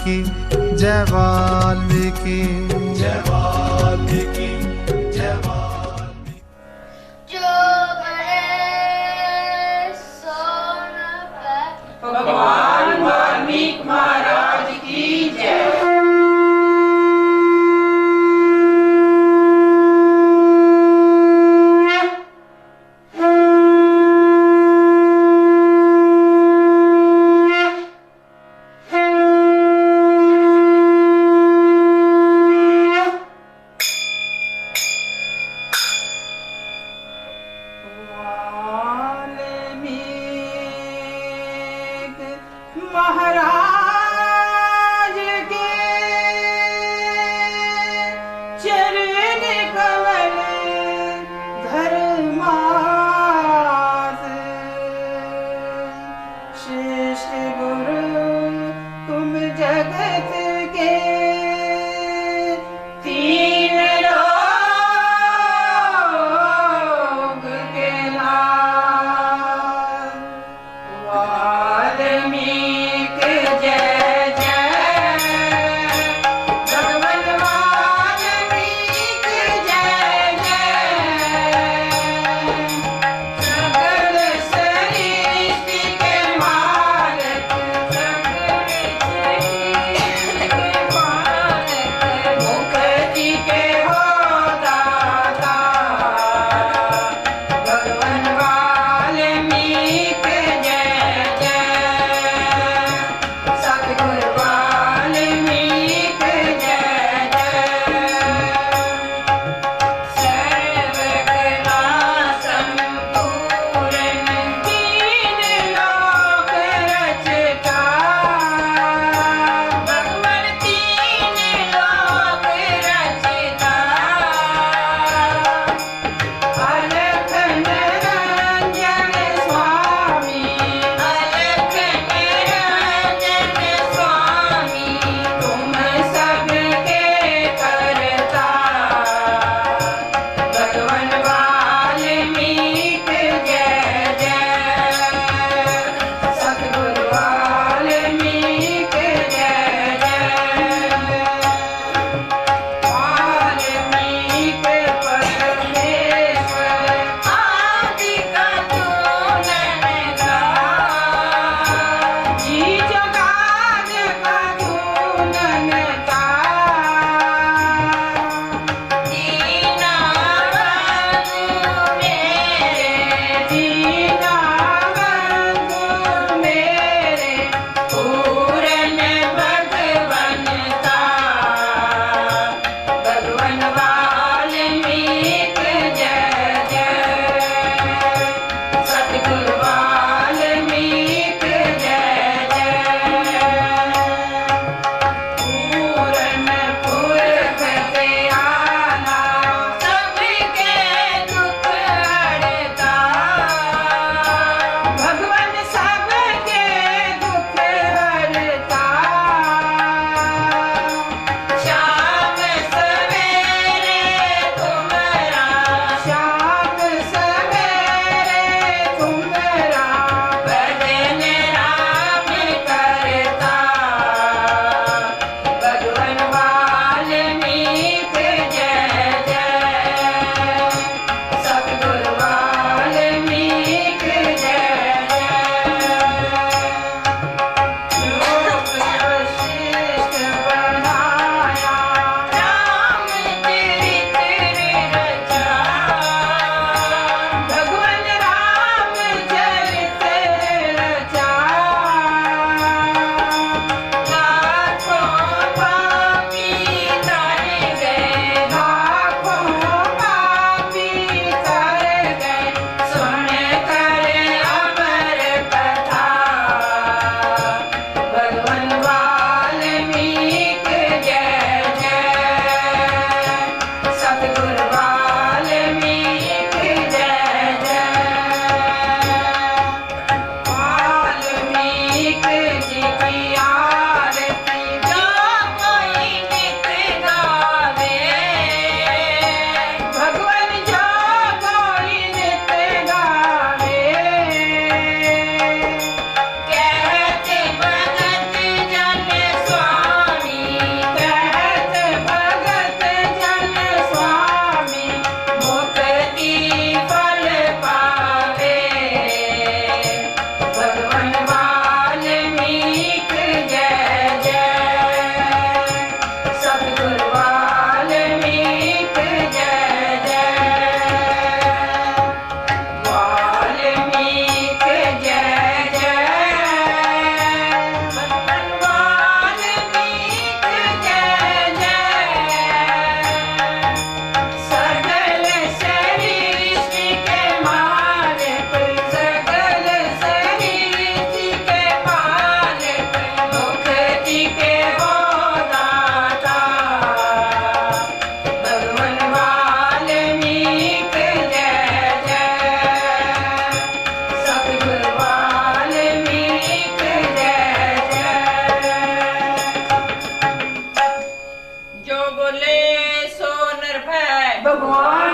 वाल्मीकि जय वाल्मीकि जय वाल्मीकि जय वाल्मीकि। जो मरे सो न पाए। भगवान वाल्मीकि महाराज की जय।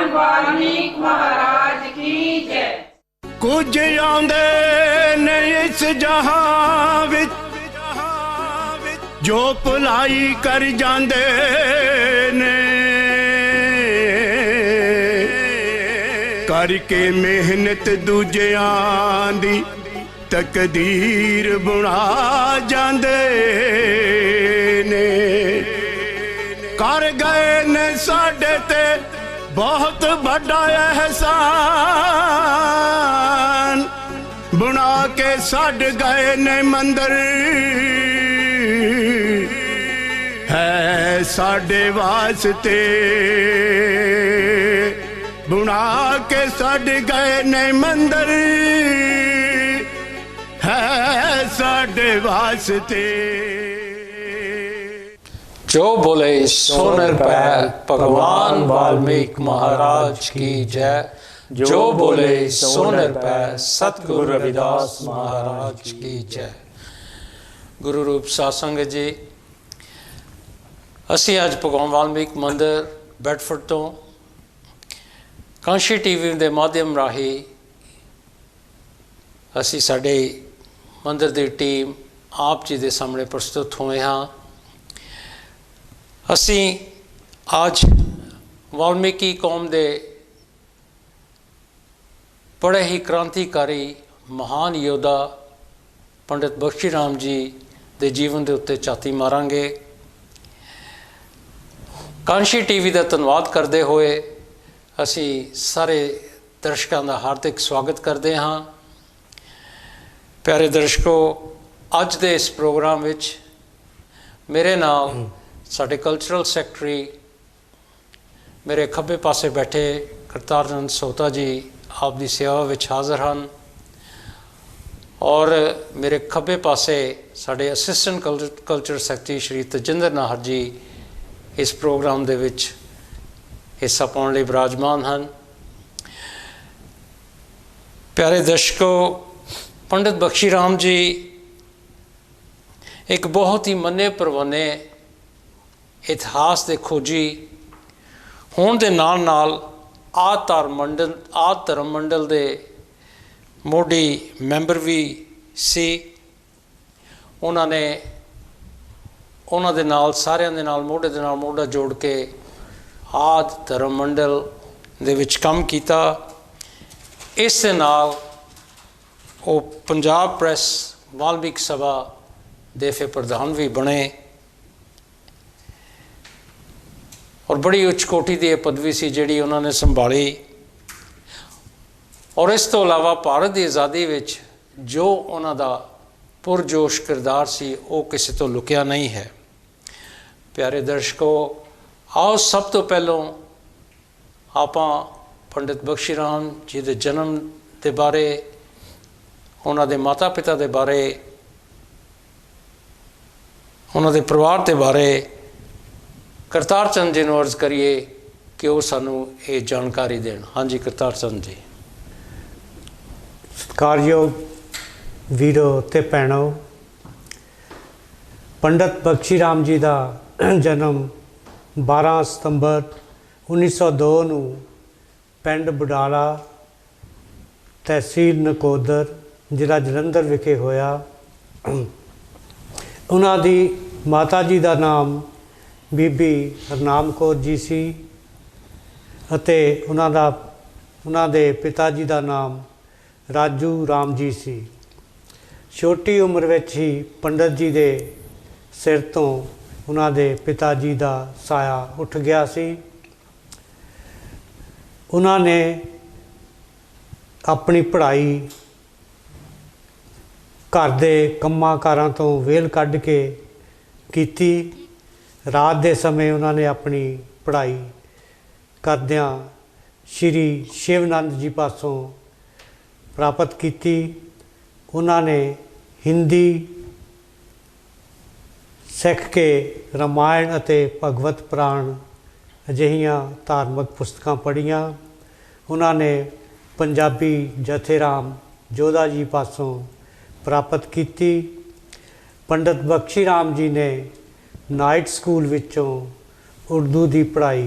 भगवान वाल्मीकि महाराज की जय। कुछ आंदे ने इस जहां विच जो भुलाई कर जांदे ने करके मेहनत दूजियां दी तकदीर बुना जांदे ने कर गए ने साडे ते बहुत बड़ा एहसान बुना के छड़ गए ने मंदिर है साडे वास्ते बुना के छड़ गए ने मंदिर है साडे वास्ते। जो बोले सो निरभय भगवान वाल्मीकि महाराज की जय। जो बोले सो निरभय सतगुरु रविदास महाराज की जय। गुरु रूप सासंग जी, असी अज भगवान वाल्मीकि मंदिर बैडफोर्ड तो कांशी टीवी के माध्यम राही असी साडे मंदिर की टीम आप जी के सामने प्रस्तुत हुए हाँ। असी आज वाल्मीकि कौम के बड़े ही क्रांतिकारी महान योद्धा पंडित बख्शी राम जी के जीवन के उत्ते झाती मारांगे। कांशी टीवी का धन्यवाद करते हुए असी सारे दर्शकों का हार्दिक स्वागत करते हाँ। प्यारे दर्शकों, अज के इस प्रोग्राम विच मेरे नाल साडे कल्चरल सैकटरी मेरे खब्बे पासे बैठे करतार चंद सोहता जी आप दी सेवा विच हाज़र हैं और मेरे खब्बे पासे साडे assistant culture secretary Shri Tajinder Nahar ji इस प्रोग्राम दे विच हिस्सा पाने लई विराजमान हैं। प्यारे दर्शकों, पंडित बख्शी राम जी एक बहुत ही मन्ने परवाने इतिहास के खोजी होने के नाल नाल आद धर्म मंडल के मोढी मैंबर भी सी। उन्होंने उन्होंने नाल सारिਆਂ ਦੇ ਨਾਲ मोढे ਦੇ ਨਾਲ मोढा जोड़ के आद धर्म मंडल ਦੇ ਵਿੱਚ ਕੰਮ ਕੀਤਾ। ਇਸ ਦੇ ਨਾਲ ਉਹ पंजाब प्रेस वाल्मीकि सभा ਦੇ ਫਿਰ प्रधान भी बने और बड़ी उच्च कोटि की पदवी सी जिहड़ी उन्होंने संभाली। और इस तो इलावा भारत की आज़ादी विच जो उन्हों का पुरजोश किरदार सी वो किसी तो लुकिया नहीं है। प्यारे दर्शकों, आओ सब तो पहलों आपां पंडित बख्शी राम जी के जन्म के बारे, उन्होंने माता पिता के बारे, उन्होंने परिवार के बारे करतार चंद जी नूं अर्ज करिए कि वो सानू ये जानकारी देण। हाँ जी करतार चंद जी। सत्कारयोग वीरो ते भैणों, पंडित बख्शी राम जी का जन्म 12 सितंबर 1902 नूं पिंड बुडाला तहसील नकोदर जिला जलंधर विखे होया। उन्हां दी माता जी का नाम बीबी हरनाम कौर जी सी अते उन्हां दे पिता जी का नाम राजू राम जी सी। छोटी उम्र विच ही पंडित जी के सिर तो उन्हां दे पिता जी का साया उठ गया सी। उन्होंने अपनी पढ़ाई घर के कम्मां कारां तो वेल कढ़ के कीती। रात के समय उन्होंने अपनी पढ़ाई करदियां श्री शिवनंद जी पासों प्राप्त की। उन्होंने हिंदी सिख के रामायण अते भगवत पुराण अजिहियां धार्मिक पुस्तकां पढ़ियां। उन्होंने पंजाबी जथेराम जोधा जी पासों प्राप्त की। पंडित बख्शी राम जी ने नाइट स्कूल विचों उर्दू की पढ़ाई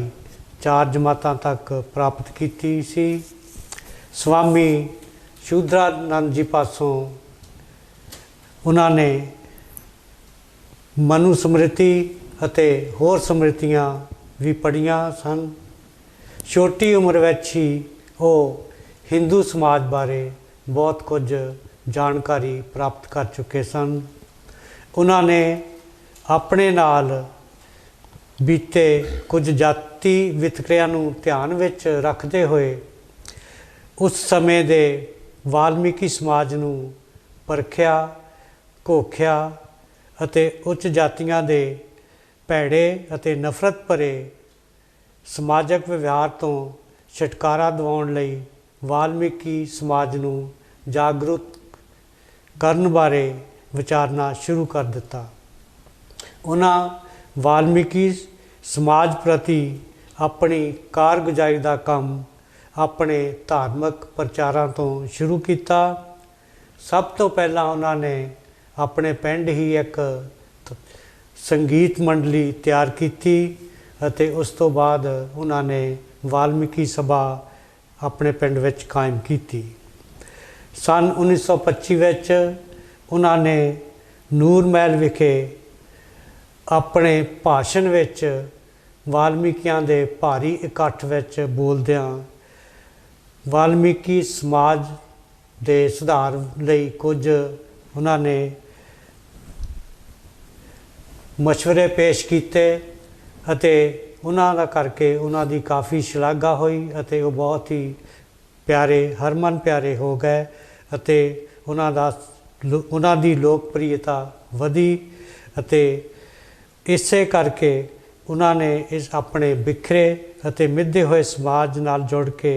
4 ਜਮਾਤਾਂ ਤੱਕ ਪ੍ਰਾਪਤ ਕੀਤੀ ਸੀ। ਸਵਾਮੀ ਸ਼ੂਦਰਾਨੰਦ ਜੀ ਪਾਸੋਂ ਉਹਨਾਂ ਨੇ ਮਨੂ ਸਮ੍ਰਿਤੀ ਅਤੇ ਹੋਰ ਸਮ੍ਰਿਤੀਆਂ ਵੀ ਪੜ੍ਹੀਆਂ ਸਨ। ਛੋਟੀ ਉਮਰ ਵਿੱਚ ਹੀ ਉਹ ਹਿੰਦੂ ਸਮਾਜ ਬਾਰੇ ਬਹੁਤ ਕੁਝ ਜਾਣਕਾਰੀ ਪ੍ਰਾਪਤ ਕਰ ਚੁੱਕੇ ਸਨ। ਉਹਨਾਂ ਨੇ ਆਪਣੇ ਨਾਲ ਬੀਤੇ ਕੁਝ ਜਾਤੀ ਵਿਤਕਰਿਆਂ ਨੂੰ ਧਿਆਨ ਵਿੱਚ ਰੱਖਦੇ ਹੋਏ ਉਸ ਸਮੇਂ ਦੇ ਵਾਲਮੀਕੀ ਸਮਾਜ ਨੂੰ ਪਰਖਿਆ, ਘੋਖਿਆ ਅਤੇ ਉੱਚ ਜਾਤੀਆਂ ਦੇ ਭੈੜੇ ਅਤੇ ਨਫ਼ਰਤ ਭਰੇ ਸਮਾਜਿਕ ਵਿਵਹਾਰ ਤੋਂ ਛੁਟਕਾਰਾ ਦਿਵਾਉਣ ਲਈ ਵਾਲਮੀਕੀ ਸਮਾਜ ਨੂੰ ਜਾਗਰੂਕ ਕਰਨ ਬਾਰੇ ਵਿਚਾਰਨਾ ਸ਼ੁਰੂ ਕਰ ਦਿੱਤਾ। ਉਹਨਾਂ ਵਾਲਮੀਕੀ ਸਮਾਜ ਪ੍ਰਤੀ ਆਪਣੀ ਕਾਰਗੁਜ਼ਾਰੀ ਦਾ ਕੰਮ ਆਪਣੇ ਧਾਰਮਿਕ ਪ੍ਰਚਾਰਾਂ ਤੋਂ ਸ਼ੁਰੂ ਕੀਤਾ। ਸਭ ਤੋਂ ਪਹਿਲਾਂ ਉਹਨਾਂ ਨੇ ਆਪਣੇ ਪਿੰਡ ਹੀ ਇੱਕ ਸੰਗੀਤ ਮੰਡਲੀ ਤਿਆਰ ਕੀਤੀ ਅਤੇ ਉਸ ਤੋਂ ਬਾਅਦ ਉਹਨਾਂ ਨੇ ਵਾਲਮੀਕੀ ਸਭਾ ਆਪਣੇ ਪਿੰਡ ਵਿੱਚ ਕਾਇਮ ਕੀਤੀ। ਸੰਨ 1925 ਵਿੱਚ ਉਹਨਾਂ ਨੇ ਨੂਰ ਮਹਿਲ ਵਿਖੇ ਆਪਣੇ ਭਾਸ਼ਣ ਵਿੱਚ ਵਾਲਮੀਕੀਆਂ ਦੇ ਭਾਰੀ ਇਕੱਠ ਵਿੱਚ ਬੋਲਦਿਆਂ ਵਾਲਮੀਕੀ ਸਮਾਜ ਦੇ ਸੁਧਾਰ ਲਈ ਕੁਝ ਉਹਨਾਂ ਨੇ ਮਸ਼ਵਰੇ ਪੇਸ਼ ਕੀਤੇ ਅਤੇ ਉਹਨਾਂ ਦਾ ਕਰਕੇ ਉਹਨਾਂ ਦੀ ਕਾਫੀ ਸ਼ਲਾਘਾ ਹੋਈ ਅਤੇ ਉਹ ਬਹੁਤ ਹੀ ਪਿਆਰੇ, ਹਰਮਨ ਪਿਆਰੇ ਹੋ ਗਏ ਅਤੇ ਉਹਨਾਂ ਦੀ ਲੋਕਪ੍ਰਿਯਤਾ ਵਧੀ ਅਤੇ ਇਸੇ ਕਰਕੇ ਉਹਨਾਂ ਨੇ ਇਸ ਆਪਣੇ ਬਿਖਰੇ ਅਤੇ ਮਿੱਧੇ ਹੋਏ ਸਮਾਜ ਨਾਲ ਜੁੜ ਕੇ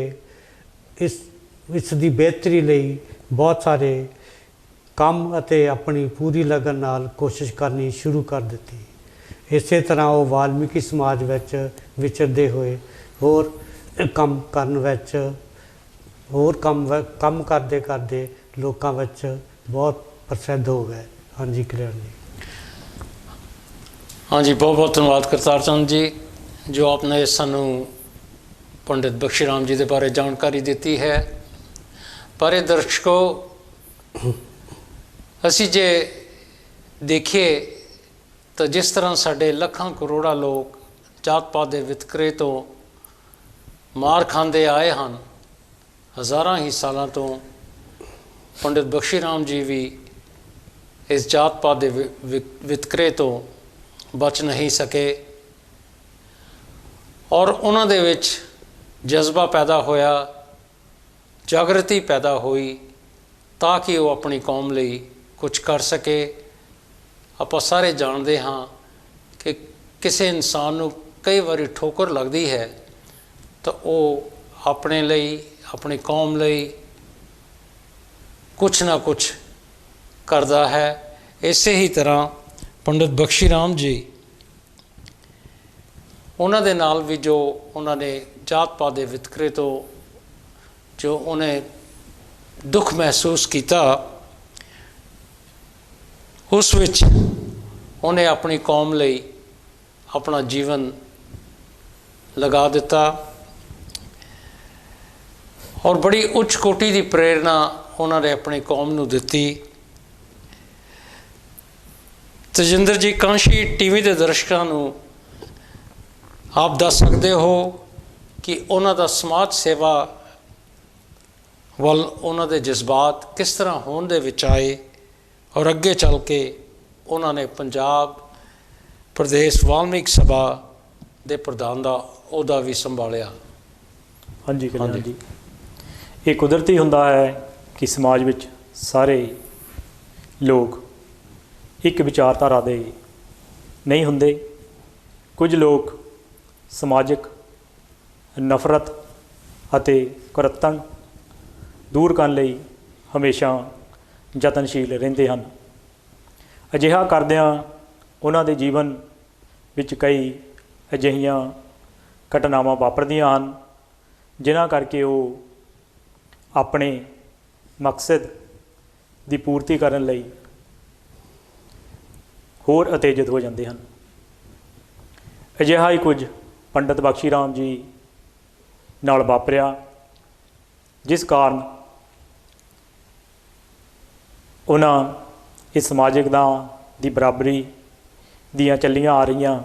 ਇਸ ਦੀ ਬਿਹਤਰੀ ਲਈ ਬਹੁਤ ਸਾਰੇ ਕੰਮ ਅਤੇ ਆਪਣੀ ਪੂਰੀ ਲਗਨ ਨਾਲ ਕੋਸ਼ਿਸ਼ ਕਰਨੀ ਸ਼ੁਰੂ ਕਰ ਦਿੱਤੀ। ਇਸੇ ਤਰ੍ਹਾਂ ਉਹ ਵਾਲਮੀਕੀ ਸਮਾਜ ਵਿੱਚ ਵਿਚਰਦੇ ਹੋਏ ਹੋਰ ਕੰਮ ਕਰਨ ਵਿੱਚ ਹੋਰ ਕੰਮ ਕਰਦੇ ਕਰਦੇ ਲੋਕਾਂ ਵਿੱਚ ਬਹੁਤ ਪ੍ਰਸਿੱਧ ਹੋ ਗਏ। ਹਾਂਜੀ ਕਲਿਆਣ ਜੀ। ਹਾਂਜੀ, ਬਹੁਤ ਬਹੁਤ ਧੰਨਵਾਦ ਕਰਤਾਰ ਚੰਦ ਜੀ, ਜੋ ਆਪਨੇ ਸਾਨੂੰ ਪੰਡਿਤ ਬਖਸ਼ੀ ਰਾਮ ਜੀ ਦੇ ਬਾਰੇ ਜਾਣਕਾਰੀ ਦਿੱਤੀ ਹੈ। ਪਰ ਇਹ ਦਰਸ਼ਕੋ, ਅਸੀਂ ਜੇ ਦੇਖੀਏ ਤਾਂ ਜਿਸ ਤਰ੍ਹਾਂ ਸਾਡੇ ਲੱਖਾਂ ਕਰੋੜਾਂ ਲੋਕ ਜਾਤ ਪਾਤ ਦੇ ਵਿਤਕਰੇ ਤੋਂ ਮਾਰ ਖਾਂਦੇ ਆਏ ਹਨ, ਹਜ਼ਾਰਾਂ ਹੀ ਸਾਲਾਂ ਤੋਂ ਪੰਡਿਤ ਬਖਸ਼ੀ ਰਾਮ ਜੀ ਵੀ ਇਸ ਜਾਤ ਪਾਤ ਦੇ ਵਿਤਕਰੇ ਤੋਂ ਬਚ ਨਹੀਂ ਸਕੇ ਔਰ ਉਹਨਾਂ ਦੇ ਵਿੱਚ ਜਜ਼ਬਾ ਪੈਦਾ ਹੋਇਆ, ਜਾਗਰਤੀ ਪੈਦਾ ਹੋਈ ਤਾਂ ਕਿ ਉਹ ਆਪਣੀ ਕੌਮ ਲਈ ਕੁਝ ਕਰ ਸਕੇ। ਆਪਾਂ ਸਾਰੇ ਜਾਣਦੇ ਹਾਂ ਕਿ ਕਿਸੇ ਇਨਸਾਨ ਨੂੰ ਕਈ ਵਾਰੀ ਠੋਕਰ ਲੱਗਦੀ ਹੈ ਤਾਂ ਉਹ ਆਪਣੇ ਲਈ, ਆਪਣੀ ਕੌਮ ਲਈ ਕੁਛ ਨਾ ਕੁਛ ਕਰਦਾ ਹੈ। ਇਸੇ ਹੀ ਤਰ੍ਹਾਂ ਪੰਡਿਤ ਬਖਸ਼ੀ ਰਾਮ ਜੀ, ਉਹਨਾਂ ਦੇ ਨਾਲ ਵੀ ਜੋ ਉਹਨਾਂ ਨੇ ਜਾਤ ਪਾਤ ਦੇ ਵਿਤਕਰੇ ਤੋਂ ਜੋ ਉਹਨੇ ਦੁੱਖ ਮਹਿਸੂਸ ਕੀਤਾ, ਉਸ ਵਿੱਚ ਉਹਨੇ ਆਪਣੀ ਕੌਮ ਲਈ ਆਪਣਾ ਜੀਵਨ ਲਗਾ ਦਿੱਤਾ ਔਰ ਬੜੀ ਉੱਚ ਕੋਟੀ ਦੀ ਪ੍ਰੇਰਨਾ ਉਹਨਾਂ ਨੇ ਆਪਣੀ ਕੌਮ ਨੂੰ ਦਿੱਤੀ। ਤਜਿੰਦਰ ਜੀ, ਕਾਂਸ਼ੀ ਟੀਵੀ ਦੇ ਦਰਸ਼ਕਾਂ ਨੂੰ ਆਪ ਦੱਸ ਸਕਦੇ ਹੋ ਕਿ ਉਹਨਾਂ ਦਾ ਸਮਾਜ ਸੇਵਾ ਵੱਲ ਉਹਨਾਂ ਦੇ ਜਜ਼ਬਾਤ ਕਿਸ ਤਰ੍ਹਾਂ ਹੋਣ ਦੇ ਵਿੱਚ ਆਏ ਔਰ ਅੱਗੇ ਚੱਲ ਕੇ ਉਹਨਾਂ ਨੇ ਪੰਜਾਬ ਪ੍ਰਦੇਸ਼ ਵਾਲਮੀਕ ਸਭਾ ਦੇ ਪ੍ਰਧਾਨ ਦਾ ਅਹੁਦਾ ਵੀ ਸੰਭਾਲਿਆ। ਹਾਂਜੀ ਕਲਿਆਣ ਜੀ, ਇਹ ਕੁਦਰਤੀ ਹੁੰਦਾ ਹੈ ਕਿ ਸਮਾਜ ਵਿੱਚ ਸਾਰੇ ਲੋਕ ਇੱਕ ਵਿਚਾਰਧਾਰਾ ਦੇ ਨਹੀਂ ਹੁੰਦੇ। ਕੁਝ ਲੋਕ ਸਮਾਜਿਕ ਨਫ਼ਰਤ ਅਤੇ ਕੁਰੱਤਣ ਦੂਰ ਕਰਨ ਲਈ ਹਮੇਸ਼ਾ ਯਤਨਸ਼ੀਲ ਰਹਿੰਦੇ ਹਨ। ਅਜਿਹਾ ਕਰਦਿਆਂ ਉਹਨਾਂ ਦੇ ਜੀਵਨ ਵਿੱਚ ਕਈ ਅਜਿਹੀਆਂ ਘਟਨਾਵਾਂ ਵਾਪਰਦੀਆਂ ਹਨ ਜਿਨ੍ਹਾਂ ਕਰਕੇ ਉਹ ਆਪਣੇ ਮਕਸਦ ਦੀ ਪੂਰਤੀ ਕਰਨ ਲਈ ਹੋਰ ਉਤੇਜਿਤ ਹੋ ਜਾਂਦੇ ਹਨ। ਅਜਿਹਾ ਹੀ ਕੁਝ ਪੰਡਿਤ ਬਖਸ਼ੀ ਰਾਮ ਜੀ ਨਾਲ ਵਾਪਰਿਆ, ਜਿਸ ਕਾਰਨ ਉਹਨਾਂ ਇਸ ਸਮਾਜਿਕਤਾ ਦੀ ਬਰਾਬਰੀ ਦੀਆਂ ਚੱਲੀਆਂ ਆ ਰਹੀਆਂ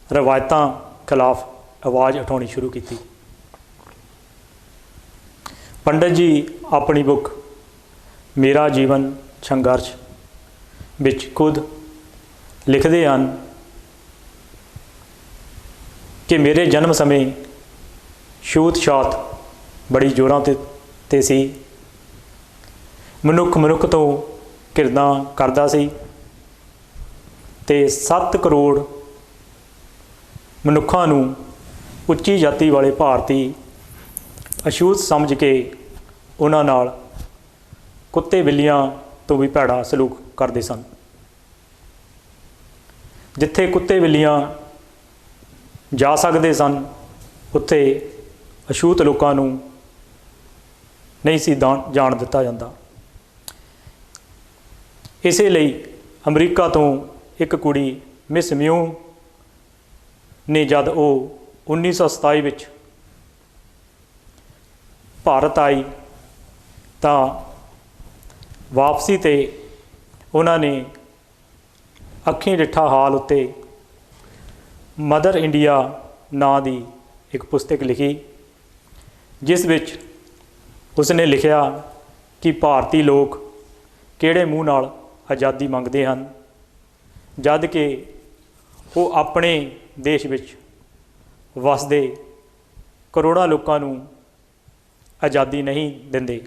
ਰਵਾਇਤਾਂ ਖਿਲਾਫ ਆਵਾਜ਼ ਉਠਾਉਣੀ ਸ਼ੁਰੂ ਕੀਤੀ। ਪੰਡਤ ਜੀ ਆਪਣੀ ਬੁੱਕ ਮੇਰਾ ਜੀਵਨ ਸੰਘਰਸ਼ ਵਿੱਚ ਖੁਦ ਲਿਖਦੇ ਹਨ ਕਿ ਮੇਰੇ ਜਨਮ ਸਮੇਂ ਛੂਤ-ਛਾਤ ਬੜੀ ਜ਼ੋਰਾਂ 'ਤੇ ਸੀ। ਮਨੁੱਖ ਤੋਂ ਘਿਰਨਾ ਕਰਦਾ ਸੀ ਅਤੇ 7 ਕਰੋੜ ਮਨੁੱਖਾਂ ਨੂੰ ਉੱਚੀ ਜਾਤੀ ਵਾਲੇ ਭਾਰਤੀ ਅਛੂਤ ਸਮਝ ਕੇ ਉਹਨਾਂ ਨਾਲ ਕੁੱਤੇ ਬਿੱਲੀਆਂ ਤੋਂ ਵੀ ਭੈੜਾ ਸਲੂਕ ਕਰਦੇ ਸਨ। ਜਿੱਥੇ ਕੁੱਤੇ ਬਿੱਲੀਆਂ ਜਾ ਸਕਦੇ ਸਨ, ਉੱਥੇ ਅਛੂਤ ਲੋਕਾਂ ਨੂੰ ਨਹੀਂ ਸੀ ਜਾਣ ਦਿੱਤਾ ਜਾਂਦਾ। ਇਸੇ ਲਈ ਅਮਰੀਕਾ ਤੋਂ ਇੱਕ ਕੁੜੀ ਮਿਸ ਮਿਊ ਨੇ ਜਦ ਉਹ 1927 ਵਿੱਚ ਭਾਰਤ ਆਈ ਤਾਂ ਵਾਪਸੀ 'ਤੇ ਉਹਨਾਂ ਨੇ ਅੱਖੀਂ ਡਿੱਠਾ ਹਾਲ ਉੱਤੇ ਮਦਰ ਇੰਡੀਆ ਨਾਂ ਦੀ ਇੱਕ ਪੁਸਤਕ ਲਿਖੀ, ਜਿਸ ਵਿੱਚ ਉਸਨੇ ਲਿਖਿਆ ਕਿ ਭਾਰਤੀ ਲੋਕ ਕਿਹੜੇ ਮੂੰਹ ਨਾਲ ਆਜ਼ਾਦੀ ਮੰਗਦੇ ਹਨ, ਜਦ ਕਿ ਉਹ ਆਪਣੇ ਦੇਸ਼ ਵਿੱਚ ਵਸਦੇ ਕਰੋੜਾਂ ਲੋਕਾਂ ਨੂੰ ਆਜ਼ਾਦੀ ਨਹੀਂ ਦਿੰਦੇ।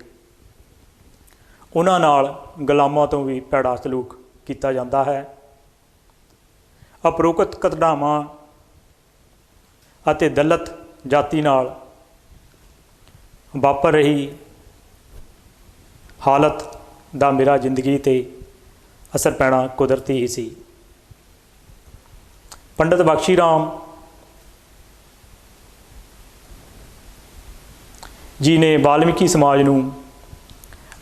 ਉਹਨਾਂ ਨਾਲ ਗੁਲਾਮਾਂ ਤੋਂ ਵੀ ਭੈੜਾ ਸਲੂਕ ਕੀਤਾ ਜਾਂਦਾ ਹੈ। ਉਪਰੋਕਤ ਘਟਨਾਵਾਂ ਅਤੇ ਦਲਿਤ ਜਾਤੀ ਨਾਲ ਵਾਪਰ ਰਹੀ ਹਾਲਤ ਦਾ ਮੇਰਾ ਜ਼ਿੰਦਗੀ 'ਤੇ ਅਸਰ ਪੈਣਾ ਕੁਦਰਤੀ ਹੀ ਸੀ। ਪੰਡਤ ਬਖਸ਼ੀ ਰਾਮ ਜੀ ਨੇ ਵਾਲਮੀਕੀ ਸਮਾਜ ਨੂੰ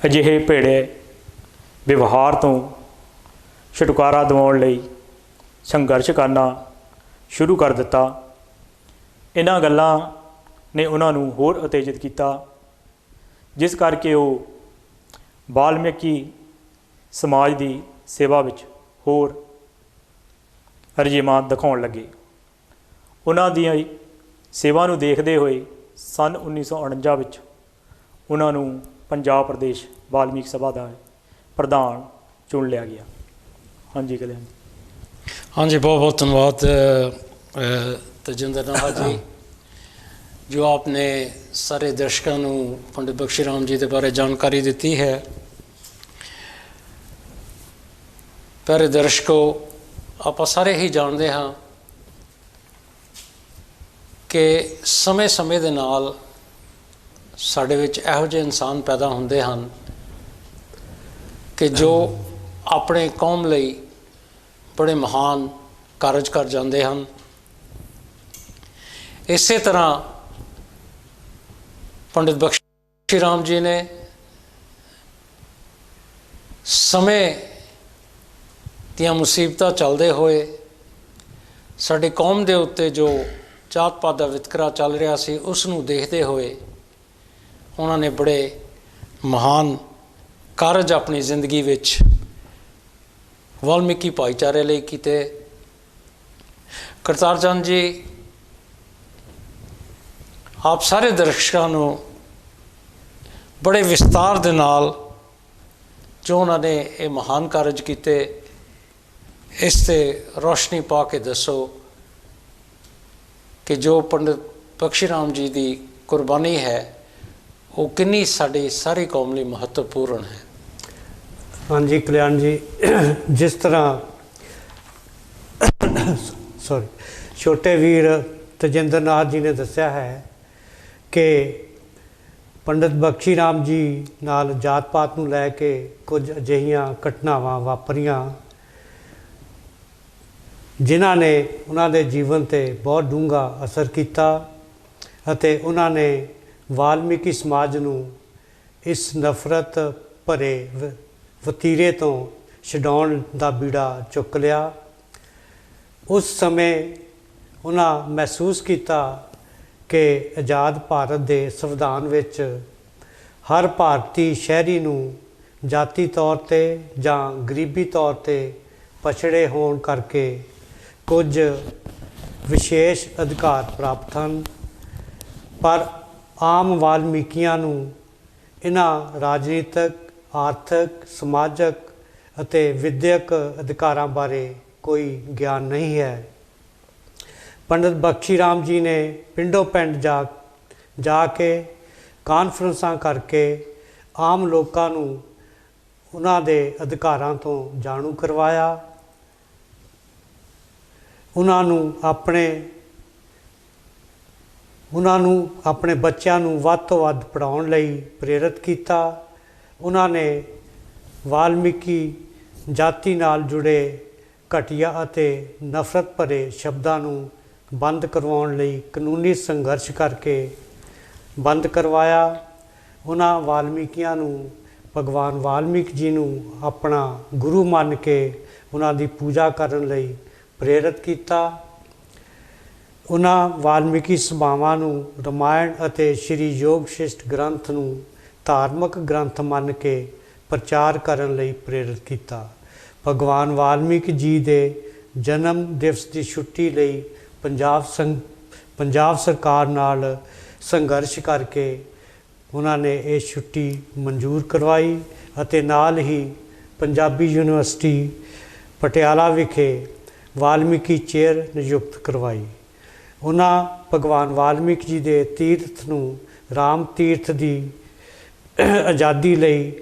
ਅਜਿਹੇ ਭੇੜੇ ਵਿਵਹਾਰ ਤੋਂ ਛੁਟਕਾਰਾ ਦਿਵਾਉਣ ਲਈ ਸੰਘਰਸ਼ ਕਰਨਾ ਸ਼ੁਰੂ ਕਰ ਦਿੱਤਾ। ਇਹਨਾਂ ਗੱਲਾਂ ਨੇ ਉਹਨਾਂ ਨੂੰ ਹੋਰ ਉਤੇਜਿਤ ਕੀਤਾ, ਜਿਸ ਕਰਕੇ ਉਹ ਵਾਲਮੀਕੀ ਸਮਾਜ ਦੀ ਸੇਵਾ ਵਿੱਚ ਹੋਰ ਰੁਝੇਵਾਂ ਦਿਖਾਉਣ ਲੱਗੇ। ਉਹਨਾਂ ਦੀਆਂ ਸੇਵਾ ਨੂੰ ਦੇਖਦੇ ਹੋਏ ਸੰਨ 1949 ਵਿੱਚ ਉਹਨਾਂ ਨੂੰ ਪੰਜਾਬ ਪ੍ਰਦੇਸ਼ ਵਾਲਮੀਕ ਸਭਾ ਦਾ ਪ੍ਰਧਾਨ ਚੁਣ ਲਿਆ ਗਿਆ। ਹਾਂਜੀ ਕਲਿਆਣ। ਹਾਂਜੀ, बहुत बहुत धन्यवाद ਤੇਜਿੰਦਰ ਨਾਥ ਜੀ, ਜੋ ਆਪਨੇ ਸਾਰੇ ਦਰਸ਼ਕਾਂ ਨੂੰ ਪੰਡਿਤ ਬਖਸ਼ੀ ਰਾਮ ਜੀ ਦੇ ਬਾਰੇ ਜਾਣਕਾਰੀ ਦਿੱਤੀ ਹੈ। ਪਿਆਰੇ ਦਰਸ਼ਕੋ, ਆਪਾਂ ਸਾਰੇ ਹੀ ਜਾਣਦੇ ਹਾਂ ਕਿ ਸਮੇਂ ਦੇ ਨਾਲ ਸਾਡੇ ਵਿੱਚ ਇਹੋ ਜਿਹੇ ਇਨਸਾਨ ਪੈਦਾ ਹੁੰਦੇ ਹਨ ਕਿ ਜੋ ਆਪਣੇ ਕੌਮ ਲਈ ਬੜੇ ਮਹਾਨ ਕਾਰਜ ਕਰ ਜਾਂਦੇ ਹਨ। ਇਸੇ ਤਰ੍ਹਾਂ ਪੰਡਿਤ ਬਖਸ਼ੀ ਰਾਮ ਜੀ ਨੇ ਸਮੇਂ ਦੀਆਂ ਮੁਸੀਬਤਾਂ ਚੱਲਦੇ ਹੋਏ ਸਾਡੀ ਕੌਮ ਦੇ ਉੱਤੇ ਜੋ ਜਾਤ ਪਾਤ ਦਾ ਵਿਤਕਰਾ ਚੱਲ ਰਿਹਾ ਸੀ, ਉਸ ਨੂੰ ਦੇਖਦੇ ਹੋਏ ਉਹਨਾਂ ਨੇ ਬੜੇ ਮਹਾਨ ਕਾਰਜ ਆਪਣੀ ਜ਼ਿੰਦਗੀ ਵਿੱਚ ਵਾਲਮੀਕੀ ਭਾਈਚਾਰੇ ਲਈ ਕੀਤੇ। ਕਰਤਾਰ ਚੰਦ ਜੀ, ਆਪ ਸਾਰੇ ਦਰਸ਼ਕਾਂ ਨੂੰ ਬੜੇ ਵਿਸਤਾਰ ਦੇ ਨਾਲ ਜੋ ਉਹਨਾਂ ਨੇ ਇਹ ਮਹਾਨ ਕਾਰਜ ਕੀਤੇ, ਇਸ 'ਤੇ ਰੋਸ਼ਨੀ ਪਾ ਕੇ ਦੱਸੋ ਕਿ ਜੋ ਪੰਡਿਤ ਬਖਸ਼ੀ ਰਾਮ ਜੀ ਦੀ ਕੁਰਬਾਨੀ ਹੈ ਉਹ ਕਿੰਨੀ ਸਾਡੀ ਸਾਰੀ ਕੌਮ ਲਈ ਮਹੱਤਵਪੂਰਨ ਹੈ। ਹਾਂਜੀ ਕਲਿਆਣ ਜੀ, ਜਿਸ ਤਰ੍ਹਾਂ ਛੋਟੇ ਵੀਰ ਤੇਜਿੰਦਰ ਨਾਥ ਜੀ ਨੇ ਦੱਸਿਆ ਹੈ ਕਿ ਪੰਡਿਤ ਬਖਸ਼ੀ ਰਾਮ ਜੀ ਨਾਲ ਜਾਤ ਪਾਤ ਨੂੰ ਲੈ ਕੇ ਕੁਝ ਅਜਿਹੀਆਂ ਘਟਨਾਵਾਂ ਵਾਪਰੀਆਂ ਜਿਨ੍ਹਾਂ ਨੇ ਉਹਨਾਂ ਦੇ ਜੀਵਨ 'ਤੇ ਬਹੁਤ ਡੂੰਘਾ ਅਸਰ ਕੀਤਾ ਅਤੇ ਉਹਨਾਂ ਨੇ ਵਾਲਮੀਕੀ ਸਮਾਜ ਨੂੰ ਇਸ ਨਫ਼ਰਤ ਭਰੇ ਵਤੀਰੇ ਤੋਂ ਛਡਾਉਣ ਦਾ ਬੀੜਾ ਚੁੱਕ ਲਿਆ। ਉਸ ਸਮੇਂ ਉਹਨਾਂ ਮਹਿਸੂਸ ਕੀਤਾ ਕਿ ਆਜ਼ਾਦ ਭਾਰਤ ਦੇ ਸੰਵਿਧਾਨ ਵਿੱਚ ਹਰ ਭਾਰਤੀ ਸ਼ਹਿਰੀ ਨੂੰ ਜਾਤੀ ਤੌਰ 'ਤੇ ਜਾਂ ਗਰੀਬੀ ਤੌਰ 'ਤੇ ਪਛੜੇ ਹੋਣ ਕਰਕੇ ਕੁਝ ਵਿਸ਼ੇਸ਼ ਅਧਿਕਾਰ ਪ੍ਰਾਪਤ ਹਨ, ਪਰ ਆਮ ਵਾਲਮੀਕੀਆਂ ਨੂੰ ਇਹਨਾਂ ਰਾਜਨੀਤਿਕ, ਆਰਥਿਕ, ਸਮਾਜਿਕ ਅਤੇ ਵਿਦਿਅਕ ਅਧਿਕਾਰਾਂ ਬਾਰੇ ਕੋਈ ਗਿਆਨ ਨਹੀਂ ਹੈ। ਪੰਡਿਤ ਬਖਸ਼ੀ ਰਾਮ ਜੀ ਨੇ ਪਿੰਡੋਂ ਪਿੰਡ ਜਾ ਕੇ ਕਾਨਫਰੰਸਾਂ ਕਰਕੇ ਆਮ ਲੋਕਾਂ ਨੂੰ ਉਹਨਾਂ ਦੇ ਅਧਿਕਾਰਾਂ ਤੋਂ ਜਾਣੂ ਕਰਵਾਇਆ। ਉਹਨਾਂ ਨੂੰ ਆਪਣੇ ਬੱਚਿਆਂ ਨੂੰ ਵੱਧ ਤੋਂ ਵੱਧ ਪੜ੍ਹਾਉਣ ਲਈ ਪ੍ਰੇਰਿਤ ਕੀਤਾ। ਉਹਨਾਂ ਨੇ ਵਾਲਮੀਕੀ ਜਾਤੀ ਨਾਲ ਜੁੜੇ ਘਟੀਆ ਅਤੇ ਨਫ਼ਰਤ ਭਰੇ ਸ਼ਬਦਾਂ ਨੂੰ ਬੰਦ ਕਰਵਾਉਣ ਲਈ ਕਾਨੂੰਨੀ ਸੰਘਰਸ਼ ਕਰਕੇ ਬੰਦ ਕਰਵਾਇਆ। ਉਹਨਾਂ ਵਾਲਮੀਕੀਆਂ ਨੂੰ ਭਗਵਾਨ ਵਾਲਮੀਕ ਜੀ ਨੂੰ ਆਪਣਾ ਗੁਰੂ ਮੰਨ ਕੇ ਉਹਨਾਂ ਦੀ ਪੂਜਾ ਕਰਨ ਲਈ ਪ੍ਰੇਰਿਤ ਕੀਤਾ। ਉਹਨਾਂ ਵਾਲਮੀਕੀ ਸਭਾਵਾਂ ਨੂੰ ਰਮਾਇਣ ਅਤੇ ਸ਼੍ਰੀ ਯੋਗ ਸ਼ਿਸ਼ਟ ਗ੍ਰੰਥ ਨੂੰ ਧਾਰਮਿਕ ਗ੍ਰੰਥ ਮੰਨ ਕੇ ਪ੍ਰਚਾਰ ਕਰਨ ਲਈ ਪ੍ਰੇਰਿਤ ਕੀਤਾ। ਭਗਵਾਨ ਵਾਲਮੀਕ ਜੀ ਦੇ ਜਨਮ ਦਿਵਸ ਦੀ ਛੁੱਟੀ ਲਈ ਪੰਜਾਬ ਸਰਕਾਰ ਨਾਲ ਸੰਘਰਸ਼ ਕਰਕੇ ਉਹਨਾਂ ਨੇ ਇਹ ਛੁੱਟੀ ਮਨਜ਼ੂਰ ਕਰਵਾਈ ਅਤੇ ਨਾਲ ਹੀ ਪੰਜਾਬੀ ਯੂਨੀਵਰਸਿਟੀ ਪਟਿਆਲਾ ਵਿਖੇ ਵਾਲਮੀਕੀ ਚੇਅਰ ਨਿਯੁਕਤ ਕਰਵਾਈ। ਉਹਨਾਂ ਭਗਵਾਨ ਵਾਲਮੀਕ ਜੀ ਦੇ ਤੀਰਥ ਨੂੰ ਰਾਮ ਤੀਰਥ ਦੀ ਆਜ਼ਾਦੀ ਲਈ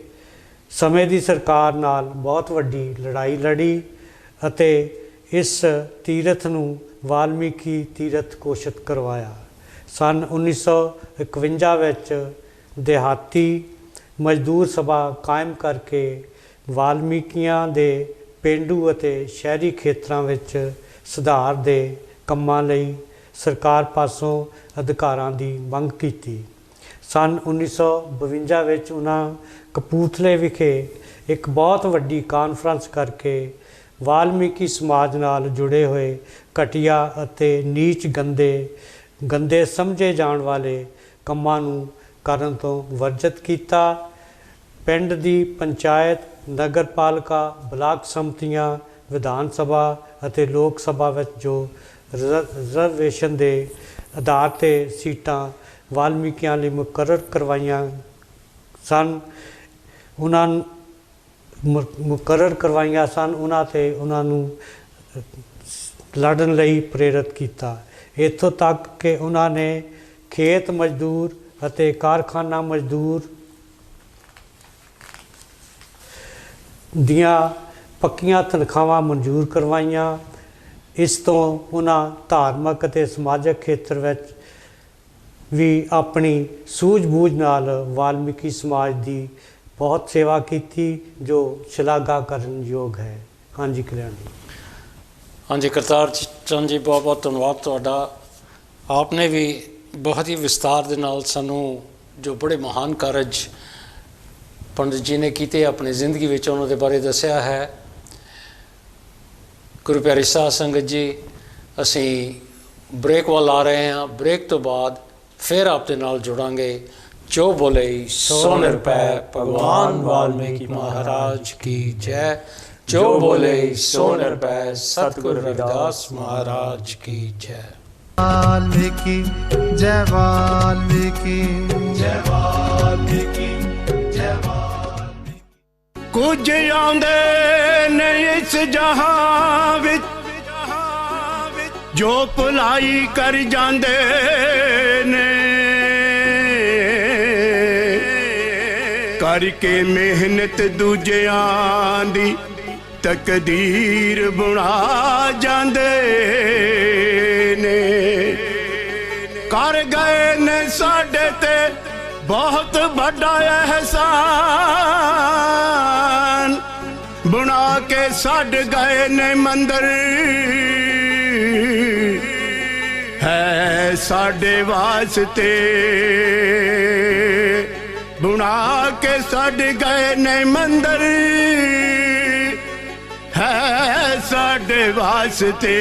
ਸਮੇਂ ਦੀ ਸਰਕਾਰ ਨਾਲ ਬਹੁਤ ਵੱਡੀ ਲੜਾਈ ਲੜੀ ਅਤੇ ਇਸ ਤੀਰਥ ਨੂੰ ਵਾਲਮੀਕੀ ਤੀਰਥ ਘੋਸ਼ਿਤ ਕਰਵਾਇਆ। ਸੰਨ 1951 ਵਿੱਚ ਦਿਹਾਤੀ ਮਜ਼ਦੂਰ ਸਭਾ ਕਾਇਮ ਕਰਕੇ ਵਾਲਮੀਕੀਆਂ ਦੇ ਪੇਂਡੂ ਅਤੇ ਸ਼ਹਿਰੀ ਖੇਤਰਾਂ ਵਿੱਚ ਸੁਧਾਰ ਦੇ ਕੰਮਾਂ ਲਈ ਸਰਕਾਰ ਪਾਸੋਂ ਅਧਿਕਾਰਾਂ ਦੀ ਮੰਗ ਕੀਤੀ। ਸੰਨ 1952 ਵਿੱਚ ਉਹਨਾਂ ਕਪੂਰਥਲੇ ਵਿਖੇ ਇੱਕ ਬਹੁਤ ਵੱਡੀ ਕਾਨਫਰੰਸ ਕਰਕੇ ਵਾਲਮੀਕੀ ਸਮਾਜ ਨਾਲ ਜੁੜੇ ਹੋਏ ਘਟੀਆ ਅਤੇ ਨੀਚ ਗੰਦੇ ਸਮਝੇ ਜਾਣ ਵਾਲੇ ਕੰਮਾਂ ਨੂੰ ਕਰਨ ਤੋਂ ਵਰਜਿਤ ਕੀਤਾ। ਪਿੰਡ ਦੀ ਪੰਚਾਇਤ, ਨਗਰ ਪਾਲਿਕਾ, ਬਲਾਕ ਸੰਮਤੀਆਂ, ਵਿਧਾਨ ਸਭਾ ਅਤੇ ਲੋਕ ਸਭਾ ਵਿੱਚ ਜੋ ਰਿਜ਼ਰਵੇਸ਼ਨ ਦੇ ਆਧਾਰ 'ਤੇ ਸੀਟਾਂ ਵਾਲਮੀਕੀਆਂ ਲਈ ਮੁਕਰਰ ਕਰਵਾਈਆਂ ਸਨ, ਉਹਨਾਂ ਨੂੰ ਲੜਨ ਲਈ ਪ੍ਰੇਰਿਤ ਕੀਤਾ। ਇੱਥੋਂ ਤੱਕ ਕਿ ਉਹਨਾਂ ਨੇ ਖੇਤ ਮਜ਼ਦੂਰ ਅਤੇ ਕਾਰਖਾਨਾ ਮਜ਼ਦੂਰ ਦੀਆਂ ਪੱਕੀਆਂ ਤਨਖਾਹਾਂ ਮਨਜ਼ੂਰ ਕਰਵਾਈਆਂ। ਇਸ ਤੋਂ ਉਹਨਾਂ ਧਾਰਮਿਕ ਅਤੇ ਸਮਾਜਿਕ ਖੇਤਰ ਵਿੱਚ ਵੀ ਆਪਣੀ ਸੂਝ-ਬੂਝ ਨਾਲ ਵਾਲਮੀਕੀ ਸਮਾਜ ਦੀ ਬਹੁਤ ਸੇਵਾ ਕੀਤੀ, ਜੋ ਸ਼ਲਾਘਾ ਕਰਨ ਯੋਗ ਹੈ। ਹਾਂਜੀ ਕਲਿਆਣ ਜੀ। ਹਾਂਜੀ ਕਰਤਾਰ ਚੰਦ ਜੀ, ਬਹੁਤ ਬਹੁਤ ਧੰਨਵਾਦ ਤੁਹਾਡਾ। ਆਪਨੇ ਵੀ ਬਹੁਤ ਹੀ ਵਿਸਤਾਰ ਦੇ ਨਾਲ ਸਾਨੂੰ ਜੋ ਬੜੇ ਮਹਾਨ ਕਾਰਜ ਪੰਡਿਤ ਜੀ ਨੇ ਕੀਤੇ ਆਪਣੀ ਜ਼ਿੰਦਗੀ ਵਿੱਚ ਉਹਨਾਂ ਦੇ ਬਾਰੇ ਦੱਸਿਆ ਹੈ। ਗੁਰੂ ਪਿਆਰੀ ਸਾਧ ਸੰਗਤ ਜੀ, ਅਸੀਂ ਬ੍ਰੇਕ ਵੱਲ ਆ ਰਹੇ ਹਾਂ। ਬ੍ਰੇਕ ਤੋਂ ਬਾਅਦ ਫਿਰ ਆਪ ਦੇ ਨਾਲ ਜੁੜਾਂਗੇ। ਜੋ ਬੋਲੇ ਸੋ ਨਿਰਭੈ, ਭਗਵਾਨ ਵਾਲਮੀਕੀ ਮਹਾਰਾਜ ਕੀ ਜੈ। ਜੋ ਬੋਲੇ ਸੋ ਨਿਰਭੈ, ਸਤਿਗੁਰ ਰਵਿਦਾਸ ਮਹਾਰਾਜ ਕੀ ਜੈ। वाल्मीकि जय वाल्मीकि जय वाल्मीकि जय वाल्मीकि। ਕੁਝ ਆਉਂਦੇ ਨੇ ਇਸ ਜਹਾਂ ਵਿੱਚ ਜੋ ਭੁਲਾਈ ਕਰ ਜਾਂਦੇ ਨੇ, ਕਰਕੇ ਮਿਹਨਤ ਦੂਜਿਆਂ ਦੀ ਤਕਦੀਰ ਬਣਾ ਜਾਂਦੇ ਨੇ। ਕਰ ਗਏ ਨੇ ਸਾਡੇ ਤੇ ਬਹੁਤ ਵੱਡਾ ਅਹਿਸਾਨ, ਬਣਾ ਕੇ ਛੱਡ ਗਏ ਨੇ ਮੰਦਰ, ਹੈ ਸਾਡੇ ਵਾਸਤੇ ਬਣਾ ਕੇ ਛੱਡ ਗਏ ਨੇ ਮੰਦਰ, ਹੈ ਸਾਡੇ ਵਾਸਤੇ।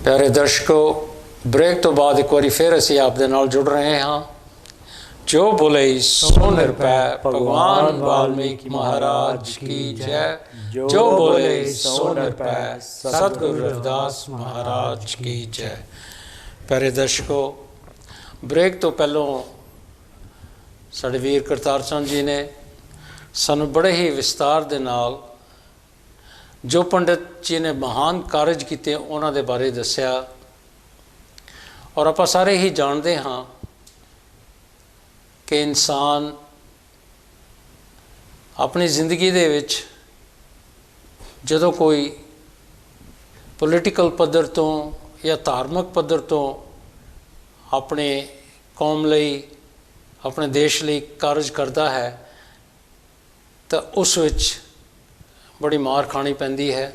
ਪਿਆਰੇ ਦਰਸ਼ਕੋ, ਬ੍ਰੇਕ ਤੋਂ ਬਾਅਦ ਇੱਕ ਵਾਰੀ ਫਿਰ ਅਸੀਂ ਆਪ ਦੇ ਨਾਲ ਜੁੜ ਰਹੇ ਹਾਂ। ਜੋ ਬੋਲੇ ਸੋ ਨਿਰਭੈ, ਭਗਵਾਨ ਵਾਲਮੀਕ ਮਹਾਰਾਜ ਕੀ ਜੈ। ਜੋ ਬੋਲੇ ਸੋ ਨਿਰਭੈ, ਸਤਿਗੁਰੂ ਰਵਿਦਾਸ ਮਹਾਰਾਜ ਕੀ ਜੈ। ਪਿਆਰੇ ਦਰਸ਼ਕੋ, ਬ੍ਰੇਕ ਤੋਂ ਪਹਿਲੋਂ ਸਾਡੇ ਵੀਰ ਕਰਤਾਰ ਚੰਦ ਜੀ ਨੇ ਸਾਨੂੰ ਬੜੇ ਹੀ ਵਿਸਤਾਰ ਦੇ ਨਾਲ ਜੋ ਪੰਡਿਤ ਜੀ ਨੇ ਮਹਾਨ ਕਾਰਜ ਕੀਤੇ ਉਹਨਾਂ ਦੇ ਬਾਰੇ ਦੱਸਿਆ। ਔਰ ਆਪਾਂ ਸਾਰੇ ਹੀ ਜਾਣਦੇ ਹਾਂ ਕਿ ਇਨਸਾਨ ਆਪਣੀ ਜ਼ਿੰਦਗੀ ਦੇ ਵਿੱਚ ਜਦੋਂ ਕੋਈ ਪੋਲੀਟੀਕਲ ਪੱਧਰ ਤੋਂ ਜਾਂ ਧਾਰਮਿਕ ਪੱਧਰ ਤੋਂ ਆਪਣੇ ਕੌਮ ਲਈ, ਆਪਣੇ ਦੇਸ਼ ਲਈ ਕਾਰਜ ਕਰਦਾ ਹੈ ਤਾਂ ਉਸ ਵਿੱਚ ਬੜੀ ਮਾਰ ਖਾਣੀ ਪੈਂਦੀ ਹੈ।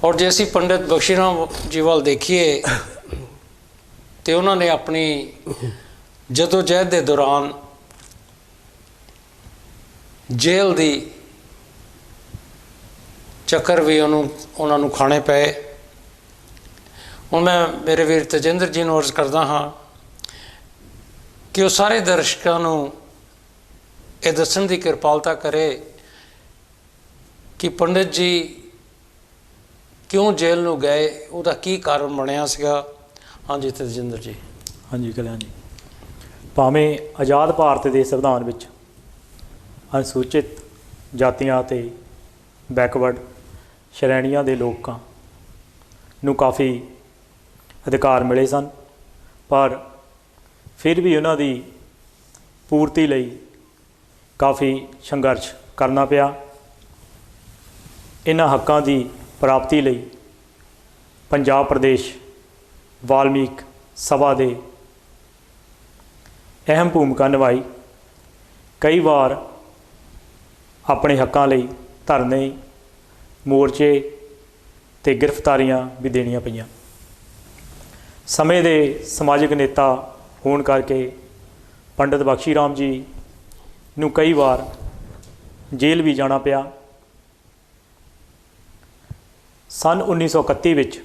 ਔਰ ਜੇ ਅਸੀਂ ਪੰਡਿਤ ਬਖਸ਼ੀ ਰਾਮ ਜੀ ਵੱਲ ਦੇਖੀਏ ਤੇ ਉਹਨਾਂ ਨੇ ਆਪਣੀ ਜਦੋਜਹਿਦ ਦੇ ਦੌਰਾਨ ਜੇਲ੍ਹ ਦੀ ਚੱਕਰ ਵੀ ਉਹਨਾਂ ਨੂੰ ਖਾਣੇ ਪਏ। ਹੁਣ ਮੈਂ ਮੇਰੇ ਵੀਰ ਤਜਿੰਦਰ ਜੀ ਨੂੰ ਅਰਜ਼ ਕਰਦਾ ਹਾਂ ਕਿ ਉਹ ਸਾਰੇ ਦਰਸ਼ਕਾਂ ਨੂੰ ਇਹ ਦੱਸਣ ਦੀ ਕਿਰਪਾਲਤਾ ਕਰੇ ਕਿ ਪੰਡਿਤ ਜੀ ਕਿਉਂ ਜੇਲ੍ਹ ਨੂੰ ਗਏ, ਉਹਦਾ ਕੀ ਕਾਰਨ ਬਣਿਆ ਸੀਗਾ। ਹਾਂਜੀ ਤਜਿੰਦਰ ਜੀ। ਹਾਂਜੀ ਕਲਿਆਣ ਜੀ। ਭਾਵੇਂ ਆਜ਼ਾਦ ਭਾਰਤ ਦੇ ਸੰਵਿਧਾਨ ਵਿੱਚ ਅਨੁਸੂਚਿਤ ਜਾਤੀਆਂ ਅਤੇ ਬੈਕਵਰਡ ਸ਼੍ਰੇਣੀਆਂ ਦੇ ਲੋਕਾਂ ਨੂੰ ਕਾਫੀ ਅਧਿਕਾਰ ਮਿਲੇ ਸਨ, ਪਰ ਫਿਰ ਵੀ ਉਹਨਾਂ ਦੀ ਪੂਰਤੀ ਲਈ ਕਾਫੀ ਸੰਘਰਸ਼ ਕਰਨਾ ਪਿਆ। ਇਹਨਾਂ ਹੱਕਾਂ ਦੀ ਪ੍ਰਾਪਤੀ ਲਈ ਪੰਜਾਬ ਪ੍ਰਦੇਸ਼ ਵਾਲਮੀਕ ਸਭਾ ਦੇ ਅਹਿਮ ਭੂਮਿਕਾ ਨਿਭਾਈ। ਕਈ ਵਾਰ ਆਪਣੇ ਹੱਕਾਂ ਲਈ ਧਰਨੇ, ਮੋਰਚੇ ਅਤੇ ਗ੍ਰਿਫਤਾਰੀਆਂ ਵੀ ਦੇਣੀਆਂ ਪਈਆਂ। ਸਮੇਂ ਦੇ ਸਮਾਜਿਕ ਨੇਤਾ ਹੋਣ ਕਰਕੇ ਪੰਡਿਤ ਬਖਸ਼ੀ ਰਾਮ ਜੀ ਨੂੰ ਕਈ ਵਾਰ ਜੇਲ੍ਹ ਵੀ ਜਾਣਾ ਪਿਆ। ਸੰਨ 1931 ਵਿੱਚ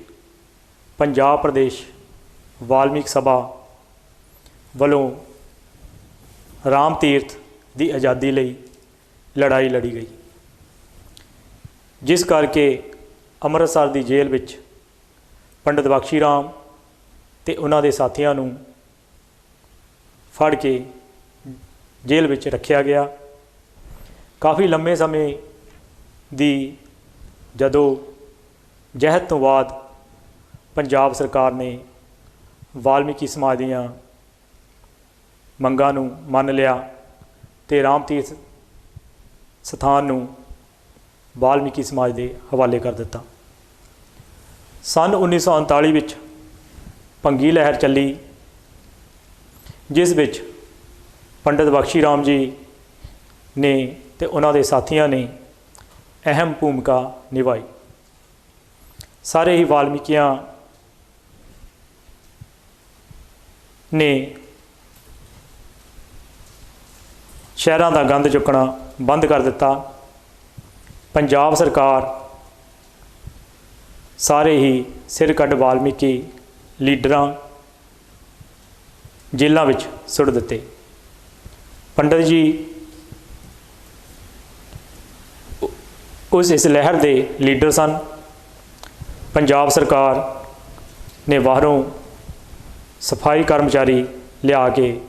ਪੰਜਾਬ ਪ੍ਰਦੇਸ਼ ਵਾਲਮੀਕ ਸਭਾ ਵੱਲੋਂ ਰਾਮ ਤੀਰਥ ਦੀ ਆਜ਼ਾਦੀ ਲਈ ਲੜਾਈ ਲੜੀ ਗਈ, ਜਿਸ ਕਰਕੇ ਅੰਮ੍ਰਿਤਸਰ ਦੀ ਜੇਲ੍ਹ ਵਿੱਚ ਪੰਡਿਤ ਬਖਸ਼ੀ ਰਾਮ ਅਤੇ ਉਹਨਾਂ ਦੇ ਸਾਥੀਆਂ ਨੂੰ ਫੜ ਕੇ ਜੇਲ੍ਹ ਵਿੱਚ ਰੱਖਿਆ ਗਿਆ। ਕਾਫੀ ਲੰਮੇ ਸਮੇਂ ਦੀ ਜਦੋਂ ਜਹਿਦ ਤੋਂ ਬਾਅਦ ਪੰਜਾਬ ਸਰਕਾਰ ਨੇ ਵਾਲਮੀਕੀ ਸਮਾਜ ਦੀਆਂ ਮੰਗਾਂ ਨੂੰ ਮੰਨ ਲਿਆ ਅਤੇ ਰਾਮ ਤੀਰਥ ਸਥਾਨ ਨੂੰ ਵਾਲਮੀਕੀ ਸਮਾਜ ਦੇ ਹਵਾਲੇ ਕਰ ਦਿੱਤਾ। ਸੰਨ 1939 ਵਿੱਚ ਭੰਗੀ ਲਹਿਰ ਚੱਲੀ, ਜਿਸ ਵਿੱਚ ਪੰਡਿਤ ਬਖਸ਼ੀ ਰਾਮ ਜੀ ਨੇ ਅਤੇ ਉਹਨਾਂ ਦੇ ਸਾਥੀਆਂ ਨੇ ਅਹਿਮ ਭੂਮਿਕਾ ਨਿਭਾਈ। ਸਾਰੇ ਹੀ ਵਾਲਮੀਕੀਆਂ ਨੇ ਸ਼ਹਿਰਾਂ ਦਾ ਗੰਦ ਚੁੱਕਣਾ ਬੰਦ ਕਰ ਦਿੱਤਾ। ਪੰਜਾਬ ਸਰਕਾਰ ਸਾਰੇ ਹੀ ਸਿਰ ਕੱਢ ਵਾਲਮੀਕੀ ਲੀਡਰਾਂ ਜੇਲ੍ਹਾਂ ਵਿੱਚ ਸੁੱਟ ਦਿੱਤੇ। ਪੰਡਿਤ ਜੀ ਇਸ ਲਹਿਰ ਦੇ ਲੀਡਰ ਸਨ। ਪੰਜਾਬ ਸਰਕਾਰ ਨੇ ਬਾਹਰੋਂ ਸਫਾਈ ਕਰਮਚਾਰੀ ਲਿਆ ਕੇ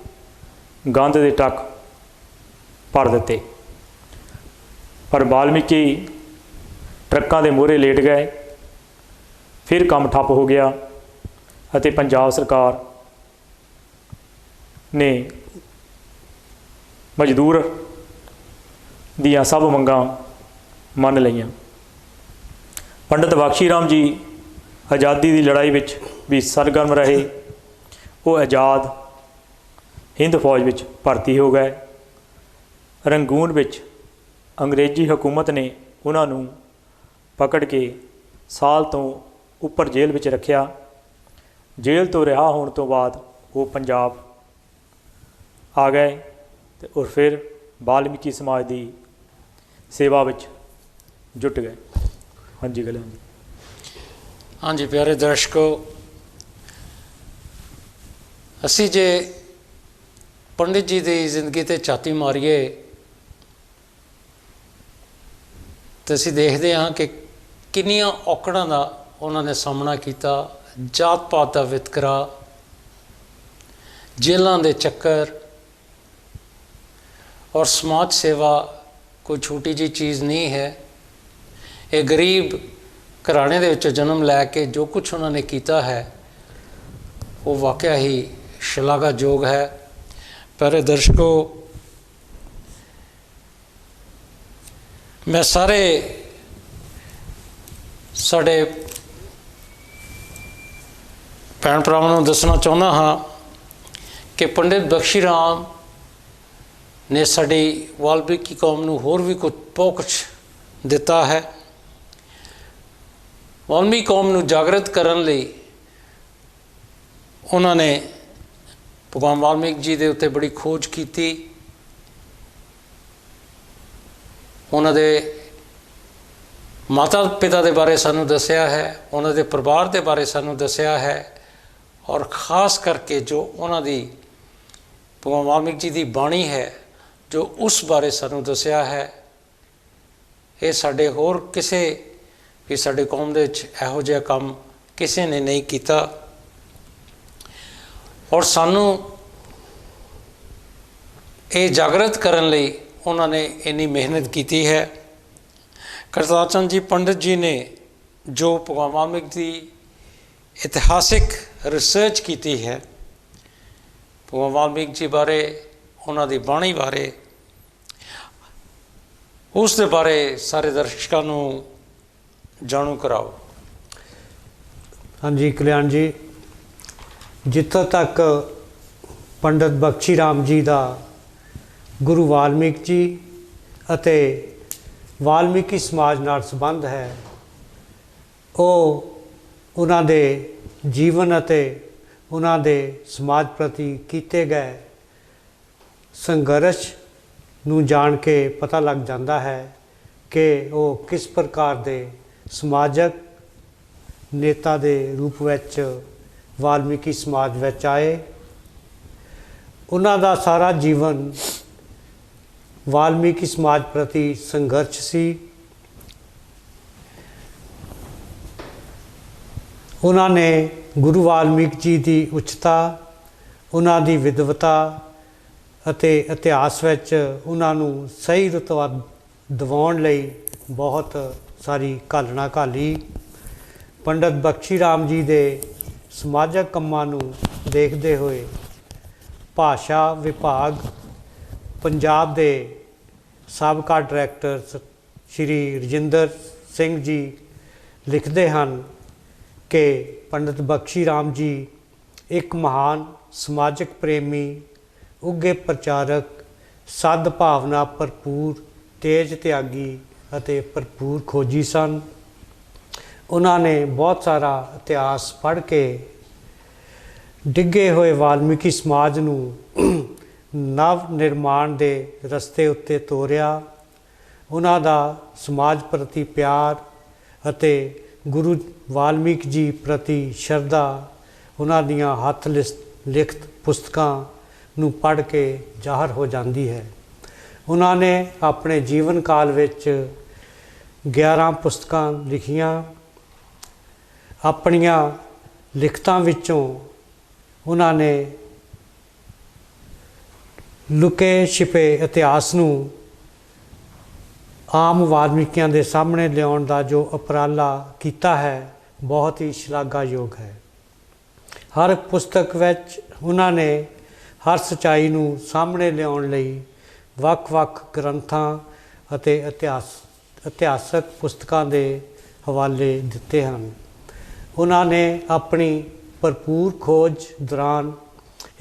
ਗੰਦ ਦੇ ਟਰੱਕ ਭਰ ਦਿੱਤੇ, ਪਰ ਵਾਲਮੀਕੀ ਟਰੱਕਾਂ ਦੇ ਮੂਹਰੇ ਲੇਟ ਗਏ। ਫਿਰ ਕੰਮ ਠੱਪ ਹੋ ਗਿਆ ਅਤੇ ਪੰਜਾਬ ਸਰਕਾਰ ਨੇ ਮਜ਼ਦੂਰ ਦੀਆਂ ਸਭ ਮੰਗਾਂ ਮੰਨ ਲਈਆਂ। ਪੰਡਿਤ ਬਖਸ਼ੀ ਰਾਮ ਜੀ ਆਜ਼ਾਦੀ ਦੀ ਲੜਾਈ ਵਿੱਚ ਵੀ ਸਰਗਰਮ ਰਹੇ। ਉਹ ਆਜ਼ਾਦ ਹਿੰਦ ਫੌਜ ਵਿੱਚ ਭਰਤੀ ਹੋ ਗਏ। ਰੰਗੂਨ ਵਿੱਚ ਅੰਗਰੇਜ਼ੀ ਹਕੂਮਤ ਨੇ ਉਹਨਾਂ ਨੂੰ ਪਕੜ ਕੇ ਸਾਲ ਤੋਂ ਉੱਪਰ ਜੇਲ੍ਹ ਵਿੱਚ ਰੱਖਿਆ। ਜੇਲ੍ਹ ਤੋਂ ਰਿਹਾ ਹੋਣ ਤੋਂ ਬਾਅਦ ਉਹ ਪੰਜਾਬ ਆ ਗਏ ਅਤੇ ਔਰ ਫਿਰ ਵਾਲਮੀਕੀ ਸਮਾਜ ਦੀ ਸੇਵਾ ਵਿੱਚ ਜੁਟ ਗਏ। ਹਾਂਜੀ ਗੱਲ। हाँ जी प्यारे दर्शकों, असी जे पंडित जी की जिंदगी ते झाती मारीए तो असी देखते हाँ कि किन्नियां औकड़ां दा उन्होंने सामना किया। जात पात का वितकरा, जेलों के चक्कर और समाज सेवा कोई छोटी जी चीज़ नहीं है। ये गरीब घराने दे विच जन्म लैके जो कुछ उन्होंने किया है वो वाकया ही शलाघायोग है। प्यारे दर्शकों, मैं सारे साढ़े भैन भरावां दसना चाहुंदा हाँ कि पंडित बख्शी राम ने साड़ी वाल्मीकि कौम नूं होर भी कुछ बहुत कुछ दिता है। वाल्मीकि कौम नूं जागृत करने लई उन्होंने भगवान वाल्मीकि जी के उत्ते बड़ी खोज की। उन्होंने माता पिता के बारे सानू दसिया है, उन्होंने परिवार के बारे सानू दसिया है, और ख़ास करके जो उन्होंने भगवान वाल्मीकि जी की बाणी है जो उस बारे सानू दसिया है। ये साडे होर किसी भी साडे कौम दे विच इहो जिहा काम किसी ने नहीं किया, और सानू ये जागृत करने लई उन्होंने इन्नी मेहनत की है। करतार चंद जी पंडित जी ने जो भगवान वाल्मीकि की इतिहासिक रिसर्च की है, भगवान वाल्मीकि जी बारे, उन्होंने बाणी बारे, उस दे बारे सारे दर्शकों को जाणू कराओ। हाँ जी कल्याण जी, जितों तक पंडित बख्शी राम जी का गुरु वाल्मीकि जी अते वाल्मीकि समाज नाल संबंध है, वो उन्हां दे जीवन अते उन्हां दे समाज प्रति कीते गए संघर्ष नूं जान के पता लग जाता है कि वो किस प्रकार दे समाजक नेता दे रूप विच वाल्मीकि समाज विच आए। उन्हां दा सारा जीवन वाल्मीकि समाज प्रति संघर्ष सी। उन्होंने गुरु वाल्मीकि जी की उच्चता, उन्हां दी विद्वता अते इतिहास विच उन्हां नूं सही रुतबा दिवाउण लई बहुत सारी घालना घाली। पंडित बख्शी राम जी दे समाजक कामां नूं देखदे होए भाषा विभाग पंजाब दे साबका डायरैक्टर श्री रजिंदर सिंह जी लिखते हैं कि पंडित बख्शी राम जी एक महान समाजक प्रेमी, उगे प्रचारक, सद भावना भरपूर, तेज त्यागी अते भरपूर खोजी सन। उन्होंने बहुत सारा इतिहास पढ़ के डिगे हुए वाल्मीकि समाज नूं नव निर्माण के रस्ते उत्ते तोरिया। उन्हां दा समाज प्रति प्यार अते गुरु वाल्मीकि जी प्रति शरधा उन्हां दियां हथ लिखत पुस्तकां नूं पढ़ के जाहिर हो जाती है। उन्होंने अपने जीवन काल विच 11 पुस्तकां लिखियां। अपनियां लिखतां विचों उन्होंने लुके छिपे इतिहास नूं आम वाल्मीकियां दे सामने लियाउण दा जो उपराला कीता है बहुत ही शलाघायोग है। हर पुस्तक विच उन्होंने हर सच्चाई नूं सामने लियाउण लई वख-वख ग्रंथां अते इतिहासक पुस्तकां दे हवाले दिते हैं। उन्होंने अपनी भरपूर खोज दौरान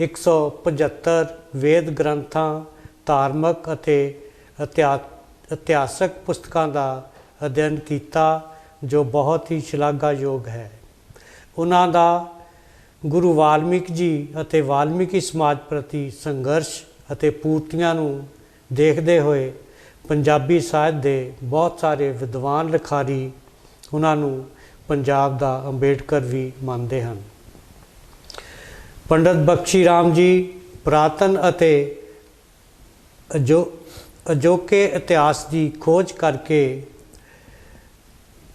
175 वेद ग्रंथां, धार्मिक अते इतिहासक पुस्तकां का अध्ययन किया जो बहुत ही शलाघायोग है। उन्हां दा गुरु वाल्मीकि जी अते वाल्मीकि समाज प्रति संघर्ष अते पूर्तियां नूं देखदे होए पंजाबी साहित्य दे बहुत सारे विद्वान लिखारी उन्हां नूं ਪੰਜਾਬ ਦਾ ਅੰਬੇਡਕਰ ਵੀ ਮੰਨਦੇ ਹਨ। ਪੰਡਤ ਬਖਸ਼ੀ ਰਾਮ ਜੀ ਪੁਰਾਤਨ ਅਤੇ ਅਜੋਕੇ ਇਤਿਹਾਸ ਦੀ ਖੋਜ ਕਰਕੇ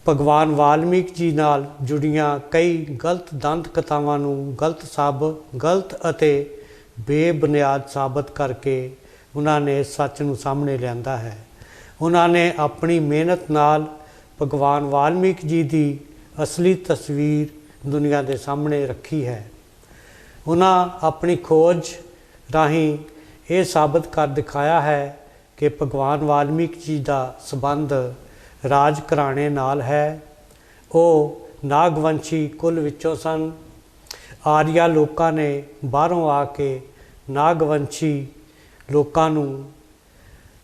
ਭਗਵਾਨ ਵਾਲਮੀਕ ਜੀ ਨਾਲ ਜੁੜੀਆਂ ਕਈ ਗਲਤ ਦੰਤ ਕਥਾਵਾਂ ਨੂੰ ਗਲਤ ਅਤੇ ਬੇਬੁਨਿਆਦ ਸਾਬਤ ਕਰਕੇ ਉਹਨਾਂ ਨੇ ਸੱਚ ਨੂੰ ਸਾਹਮਣੇ ਲਿਆਂਦਾ ਹੈ। ਉਹਨਾਂ ਨੇ ਆਪਣੀ ਮਿਹਨਤ ਨਾਲ ਭਗਵਾਨ ਵਾਲਮੀਕ ਜੀ ਦੀ ਅਸਲੀ ਤਸਵੀਰ ਦੁਨੀਆ ਦੇ ਸਾਹਮਣੇ ਰੱਖੀ ਹੈ। ਉਹਨਾਂ ਆਪਣੀ ਖੋਜ ਰਾਹੀਂ ਇਹ ਸਾਬਤ ਕਰ ਦਿਖਾਇਆ ਹੈ ਕਿ ਭਗਵਾਨ ਵਾਲਮੀਕ ਜੀ ਦਾ ਸੰਬੰਧ ਰਾਜ ਘਰਾਣੇ ਨਾਲ ਹੈ। ਉਹ ਨਾਗਵੰਸ਼ੀ ਕੁਲ ਵਿੱਚੋਂ ਸਨ। ਆਰੀਆ ਲੋਕਾਂ ਨੇ ਬਾਹਰੋਂ ਆ ਕੇ ਨਾਗਵੰਸ਼ੀ ਲੋਕਾਂ ਨੂੰ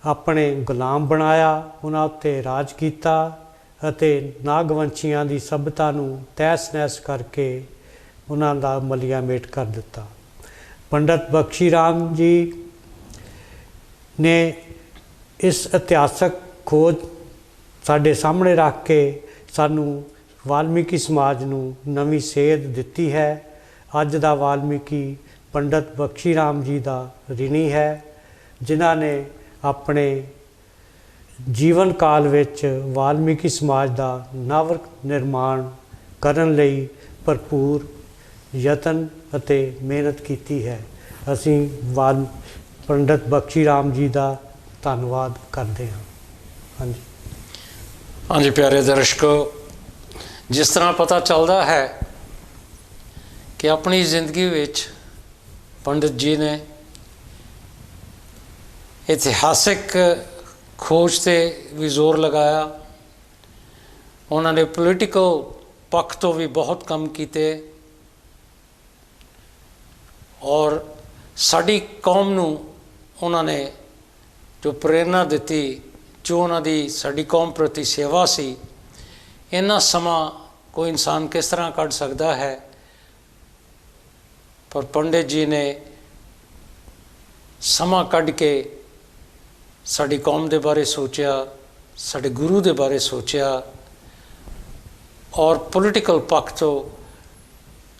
ਆਪਣੇ ਗੁਲਾਮ ਬਣਾਇਆ, ਉਹਨਾਂ ਉੱਤੇ ਰਾਜ ਕੀਤਾ ਅਤੇ ਨਾਗਵੰਸ਼ੀਆਂ ਦੀ ਸਭਿਅਤਾ ਨੂੰ ਤਹਿਸ ਨਹਿਸ ਕਰਕੇ ਉਹਨਾਂ ਦਾ ਮਲੀਆ ਮੇਟ ਕਰ ਦਿੱਤਾ। ਪੰਡਤ ਬਖਸ਼ੀ ਰਾਮ ਜੀ ਨੇ ਇਸ ਇਤਿਹਾਸਕ ਖੋਜ ਸਾਡੇ ਸਾਹਮਣੇ ਰੱਖ ਕੇ ਸਾਨੂੰ ਵਾਲਮੀਕੀ ਸਮਾਜ ਨੂੰ ਨਵੀਂ ਸੇਧ ਦਿੱਤੀ ਹੈ। ਅੱਜ ਦਾ ਵਾਲਮੀਕੀ ਪੰਡਤ ਬਖਸ਼ੀ ਰਾਮ ਜੀ ਦਾ ਰਿਣੀ ਹੈ, ਜਿਨ੍ਹਾਂ ਨੇ ਆਪਣੇ ਜੀਵਨ ਕਾਲ ਵਿੱਚ ਵਾਲਮੀਕੀ ਸਮਾਜ ਦਾ ਨਵ ਨਿਰਮਾਣ ਕਰਨ ਲਈ ਭਰਪੂਰ ਯਤਨ ਅਤੇ ਮਿਹਨਤ ਕੀਤੀ ਹੈ। ਅਸੀਂ ਪੰਡਤ ਬਖਸ਼ੀ ਰਾਮ ਜੀ ਦਾ ਧੰਨਵਾਦ ਕਰਦੇ ਹਾਂ। ਹਾਂਜੀ ਹਾਂਜੀ ਪਿਆਰੇ ਦਰਸ਼ਕੋ, ਜਿਸ ਤਰ੍ਹਾਂ ਪਤਾ ਚੱਲਦਾ ਹੈ ਕਿ ਆਪਣੀ ਜ਼ਿੰਦਗੀ ਵਿੱਚ ਪੰਡਿਤ ਜੀ ਨੇ ਇਤਿਹਾਸਿਕ ਖੋਜ 'ਤੇ ਵੀ ਜ਼ੋਰ ਲਗਾਇਆ। ਉਹਨਾਂ ਨੇ ਪੋਲੀਟੀਕਲ ਪੱਖ ਤੋਂ ਵੀ ਬਹੁਤ ਕੰਮ ਕੀਤੇ ਔਰ ਸਾਡੀ ਕੌਮ ਨੂੰ ਉਹਨਾਂ ਨੇ ਜੋ ਪ੍ਰੇਰਨਾ ਦਿੱਤੀ, ਜੋ ਉਹਨਾਂ ਦੀ ਸਾਡੀ ਕੌਮ ਪ੍ਰਤੀ ਸੇਵਾ ਸੀ। ਇੰਨਾ ਸਮਾਂ ਕੋਈ ਇਨਸਾਨ ਕਿਸ ਤਰ੍ਹਾਂ ਕੱਢ ਸਕਦਾ ਹੈ, ਪਰ ਪੰਡਿਤ ਜੀ ਨੇ ਸਮਾਂ ਕੱਢ ਕੇ ਸਾਡੀ ਕੌਮ ਦੇ ਬਾਰੇ ਸੋਚਿਆ, ਸਾਡੇ ਗੁਰੂ ਦੇ ਬਾਰੇ ਸੋਚਿਆ ਔਰ ਪੋਲੀਟੀਕਲ ਪੱਖ ਤੋਂ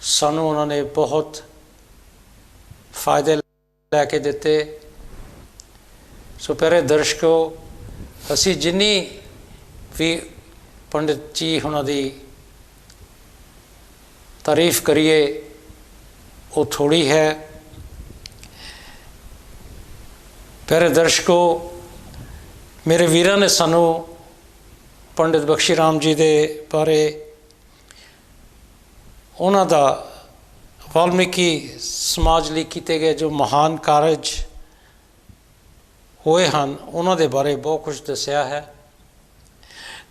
ਸਾਨੂੰ ਉਹਨਾਂ ਨੇ ਬਹੁਤ ਫਾਇਦੇ ਲੈ ਕੇ ਦਿੱਤੇ। ਸੋ ਪਿਆਰੇ ਦਰਸ਼ਕੋ, ਅਸੀਂ ਜਿੰਨੀ ਵੀ ਪੰਡਿਤ ਜੀ ਉਹਨਾਂ ਦੀ ਤਾਰੀਫ ਕਰੀਏ ਉਹ ਥੋੜ੍ਹੀ ਹੈ। ਪਿਆਰੇ ਦਰਸ਼ਕੋ, ਮੇਰੇ ਵੀਰਾਂ ਨੇ ਸਾਨੂੰ ਪੰਡਿਤ ਬਖਸ਼ੀ ਰਾਮ ਜੀ ਦੇ ਬਾਰੇ, ਉਹਨਾਂ ਦਾ ਵਾਲਮੀਕੀ ਸਮਾਜ ਲਈ ਕੀਤੇ ਗਏ ਜੋ ਮਹਾਨ ਕਾਰਜ ਹੋਏ ਹਨ, ਉਹਨਾਂ ਦੇ ਬਾਰੇ ਬਹੁਤ ਕੁਝ ਦੱਸਿਆ ਹੈ।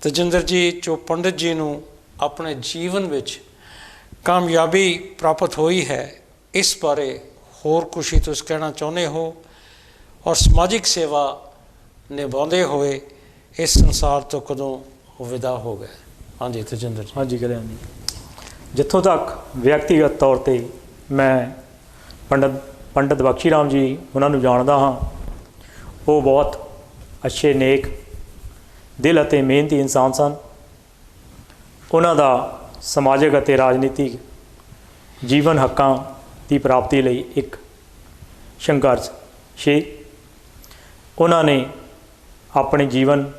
ਤਜਿੰਦਰ ਜੀ, ਜੋ ਪੰਡਿਤ ਜੀ ਨੂੰ ਆਪਣੇ ਜੀਵਨ ਵਿੱਚ ਕਾਮਯਾਬੀ ਪ੍ਰਾਪਤ ਹੋਈ ਹੈ, ਇਸ ਬਾਰੇ ਹੋਰ ਕੁਛ ਹੀ ਤੁਸੀਂ ਕਹਿਣਾ ਚਾਹੁੰਦੇ ਹੋ ਔਰ ਸਮਾਜਿਕ ਸੇਵਾ ਨਿਭਾਉਂਦੇ ਹੋਏ ਇਸ ਸੰਸਾਰ ਤੋਂ ਕਦੋਂ ਵਿਦਾ ਹੋ ਗਏ? ਹਾਂਜੀ ਤਜਿੰਦਰ ਜੀ। ਹਾਂਜੀ ਕਲਿਆਣ ਜੀ, ਜਿੱਥੋਂ ਤੱਕ ਵਿਅਕਤੀਗਤ ਤੌਰ 'ਤੇ ਮੈਂ ਪੰਡਿਤ ਬਖਸ਼ੀ ਰਾਮ ਜੀ ਉਹਨਾਂ ਨੂੰ ਜਾਣਦਾ ਹਾਂ, ਉਹ ਬਹੁਤ ਅੱਛੇ ਨੇਕ ਦਿਲ ਅਤੇ ਮਿਹਨਤੀ ਇਨਸਾਨ ਸਨ। ਉਹਨਾਂ ਦਾ ਸਮਾਜਿਕ ਅਤੇ ਰਾਜਨੀਤਿਕ ਜੀਵਨ ਹੱਕਾਂ ਦੀ ਪ੍ਰਾਪਤੀ ਲਈ ਇੱਕ ਸੰਘਰਸ਼ ਸੀ। ਉਹਨਾਂ ਨੇ ਆਪਣੇ ਜੀਵਨ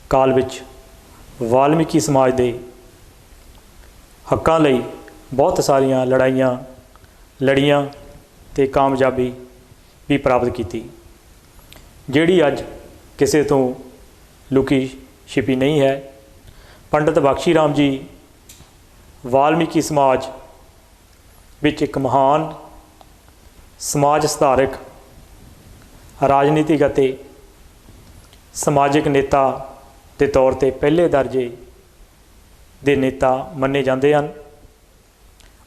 ਕਾਲ ਵਿੱਚ ਵਾਲਮੀਕੀ ਸਮਾਜ ਦੇ ਹੱਕਾਂ ਲਈ ਬਹੁਤ ਸਾਰੀਆਂ ਲੜਾਈਆਂ ਲੜੀਆਂ ਅਤੇ ਕਾਮਯਾਬੀ ਵੀ ਪ੍ਰਾਪਤ ਕੀਤੀ, ਜਿਹੜੀ ਅੱਜ ਕਿਸੇ ਤੋਂ ਲੁਕੀ ਛਿਪੀ ਨਹੀਂ ਹੈ। ਪੰਡਿਤ ਬਖਸ਼ੀ ਰਾਮ ਜੀ ਵਾਲਮੀਕੀ ਸਮਾਜ ਵਿੱਚ ਇੱਕ ਮਹਾਨ ਸਮਾਜ ਸੁਧਾਰਕ, ਰਾਜਨੀਤਿਕ ਅਤੇ ਸਮਾਜਿਕ ਨੇਤਾ ਦੇ ਤੌਰ 'ਤੇ ਪਹਿਲੇ ਦਰਜੇ ਦੇ ਨੇਤਾ ਮੰਨੇ ਜਾਂਦੇ ਹਨ।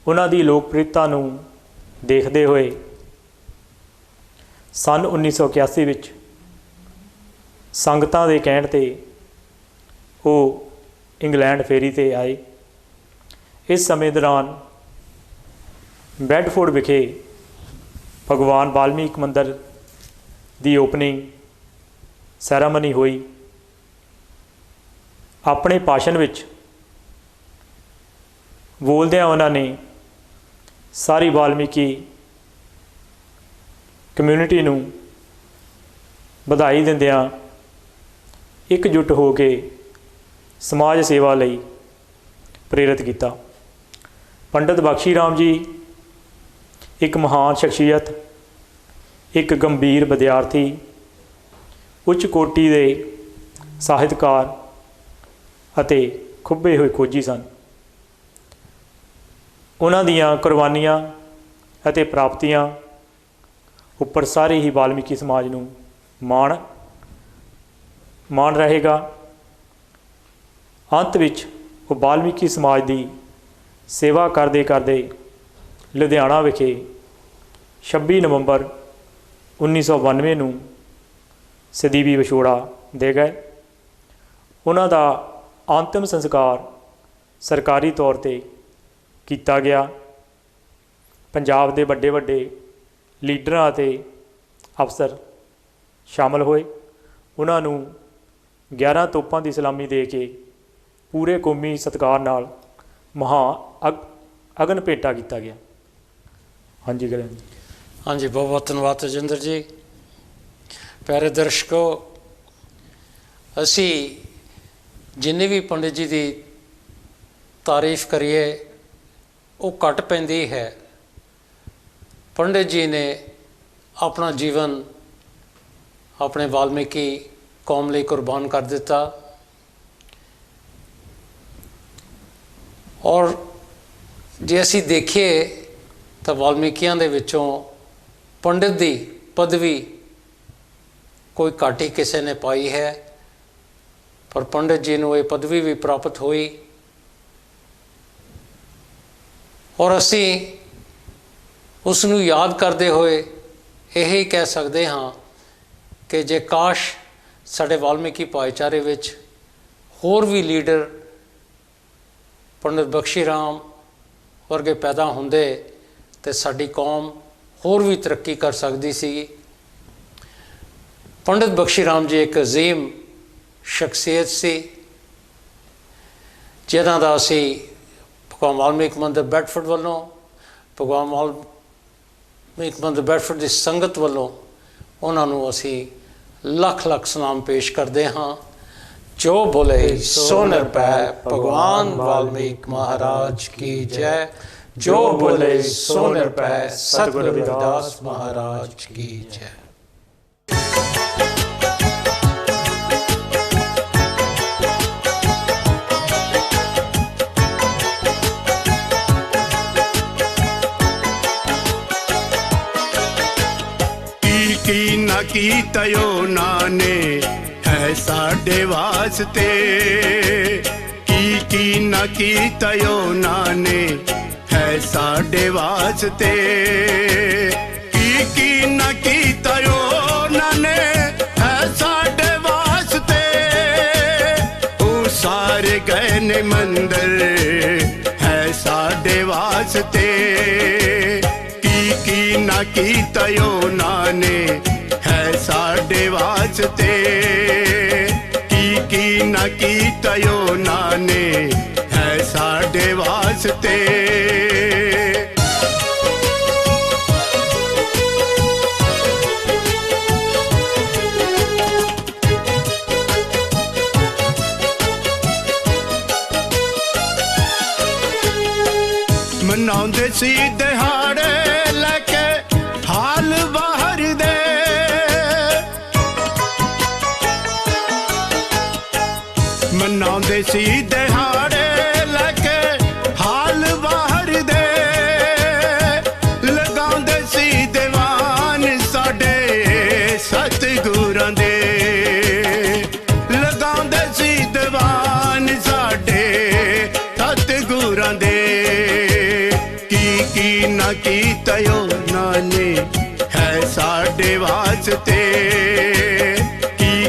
ਉਹਨਾਂ ਦੀ ਲੋਕਪ੍ਰਿਯਤਾ ਨੂੰ ਦੇਖਦੇ ਹੋਏ ਸੰਨ 1981 ਵਿੱਚ ਸੰਗਤਾਂ ਦੇ ਕਹਿਣ 'ਤੇ ਉਹ ਇੰਗਲੈਂਡ ਫੇਰੀ 'ਤੇ ਆਏ। ਇਸ ਸਮੇਂ ਦੌਰਾਨ ਬੈਡਫੋਰਡ ਵਿਖੇ ਭਗਵਾਨ ਵਾਲਮੀਕ ਮੰਦਰ ਦੀ ਓਪਨਿੰਗ ਸੈਰਾਮਨੀ ਹੋਈ। ਆਪਣੇ ਭਾਸ਼ਣ ਵਿੱਚ ਬੋਲਦਿਆਂ ਉਹਨਾਂ ਨੇ ਸਾਰੀ ਵਾਲਮੀਕੀ ਕਮਿਊਨਿਟੀ ਨੂੰ ਵਧਾਈ ਦਿੰਦਿਆਂ ਇਕਜੁੱਟ ਹੋ ਕੇ ਸਮਾਜ ਸੇਵਾ ਲਈ ਪ੍ਰੇਰਿਤ ਕੀਤਾ। ਪੰਡਿਤ ਬਖਸ਼ੀ ਰਾਮ ਜੀ ਇੱਕ ਮਹਾਨ ਸ਼ਖਸੀਅਤ, ਇੱਕ ਗੰਭੀਰ ਵਿਦਿਆਰਥੀ, ਉੱਚ ਕੋਟੀ ਦੇ ਸਾਹਿਤਕਾਰ ਅਤੇ ਖੁੱਭੇ ਹੋਏ ਖੋਜੀ ਸਨ। ਉਹਨਾਂ ਦੀਆਂ ਕੁਰਬਾਨੀਆਂ ਅਤੇ ਪ੍ਰਾਪਤੀਆਂ ਉੱਪਰ ਸਾਰੇ ਹੀ ਵਾਲਮੀਕੀ ਸਮਾਜ ਨੂੰ ਮਾਣ ਰਹੇਗਾ। ਅੰਤ ਵਿੱਚ ਉਹ ਵਾਲਮੀਕੀ ਸਮਾਜ ਦੀ ਸੇਵਾ ਕਰਦੇ ਕਰਦੇ ਲੁਧਿਆਣਾ ਵਿਖੇ 26 ਨਵੰਬਰ 1992 ਨੂੰ ਸਦੀਵੀ ਵਿਛੋੜਾ ਦੇ ਗਏ। ਉਹਨਾਂ ਦਾ ਅੰਤਿਮ ਸੰਸਕਾਰ ਸਰਕਾਰੀ ਤੌਰ 'ਤੇ ਕੀਤਾ ਗਿਆ। ਪੰਜਾਬ ਦੇ ਵੱਡੇ ਵੱਡੇ ਲੀਡਰਾਂ ਅਤੇ ਅਫਸਰ ਸ਼ਾਮਲ ਹੋਏ। ਉਹਨਾਂ ਨੂੰ 11 ਤੋਪਾਂ ਦੀ ਸਲਾਮੀ ਦੇ ਕੇ ਪੂਰੇ ਕੌਮੀ ਸਤਿਕਾਰ ਨਾਲ ਅਗਨ ਭੇਟਾ ਕੀਤਾ ਗਿਆ। ਹਾਂਜੀ ਗਰੇਨ ਜੀ। ਹਾਂਜੀ, ਬਹੁਤ ਬਹੁਤ ਧੰਨਵਾਦ ਤੇਜਿੰਦਰ ਜੀ। ਪਿਆਰੇ ਦਰਸ਼ਕੋ, ਅਸੀਂ ਜਿੰਨੀ ਵੀ ਪੰਡਿਤ ਜੀ ਦੀ ਤਾਰੀਫ ਕਰੀਏ ਉਹ ਘੱਟ ਪੈਂਦੀ ਹੈ। ਪੰਡਿਤ ਜੀ ਨੇ ਆਪਣਾ ਜੀਵਨ ਆਪਣੇ ਵਾਲਮੀਕੀ ਕੌਮ ਲਈ ਕੁਰਬਾਨ ਕਰ ਦਿੱਤਾ ਔਰ ਜੇ ਅਸੀਂ ਦੇਖੀਏ ਤਾਂ ਵਾਲਮੀਕੀਆਂ ਦੇ ਵਿੱਚੋਂ ਪੰਡਿਤ ਦੀ ਪਦਵੀ ਕੋਈ ਘੱਟ ਹੀ ਕਿਸੇ ਨੇ ਪਾਈ ਹੈ, ਪਰ ਪੰਡਿਤ ਜੀ ਨੂੰ ਇਹ ਪਦਵੀ ਵੀ ਪ੍ਰਾਪਤ ਹੋਈ ਔਰ ਅਸੀਂ ਉਸ ਨੂੰ ਯਾਦ ਕਰਦੇ ਹੋਏ ਇਹ ਕਹਿ ਸਕਦੇ ਹਾਂ ਕਿ ਜੇ ਕਾਸ਼ ਸਾਡੇ ਵਾਲਮੀਕੀ ਭਾਈਚਾਰੇ ਵਿੱਚ ਹੋਰ ਵੀ ਲੀਡਰ ਪੰਡਿਤ ਬਖਸ਼ੀ ਰਾਮ ਵਰਗੇ ਪੈਦਾ ਹੁੰਦੇ ਤੇ ਸਾਡੀ ਕੌਮ ਹੋਰ ਵੀ ਤਰੱਕੀ ਕਰ ਸਕਦੀ ਸੀ। ਪੰਡਿਤ ਬਖਸ਼ੀ ਰਾਮ ਜੀ ਇੱਕ ਅਜ਼ੀਮ ਸ਼ਖਸੀਅਤ ਸੀ ਜਿਨ੍ਹਾਂ ਦਾ ਅਸੀਂ ਭਗਵਾਨ ਵਾਲਮੀਕ ਮੰਦਰ ਬੈਡਫੋਰਡ ਵੱਲੋਂ, ਭਗਵਾਨ ਵਾਲਮੀਕ ਮੰਦਰ ਬੈਡਫੋਰਡ ਦੀ ਸੰਗਤ ਵੱਲੋਂ ਉਹਨਾਂ ਨੂੰ ਅਸੀਂ ਲੱਖ ਲੱਖ ਸਲਾਮ ਪੇਸ਼ ਕਰਦੇ ਹਾਂ। जो बोले सो निरभय भगवान वाल्मीकि महाराज की जय। जो बोले सो निरभय सतगुरु रविदास महाराज की जय। की न की तयो नाने है साडे वास्ते, की न की तयो नाने है साडे वास्ते, की न की तयो नाने है साडे वास्ते। ओ सारे गए ने मंदिर है साडे वास्ते, की न की तयो नाने है साडे वास्ते, की न की तयो नाने है साडे वास्ते। मनाउंदे सी दिहाड़े लैके हाल बाहर दे, मनाउंदे सी दिहाड़े लैके हाल बाहर दे, लगाउंदे सी दीवान साडे सतगुरां दे, लगाउंदे सी दीवान साडे सतगुरां दे। की न की तयो नाने है साडे वास्ते,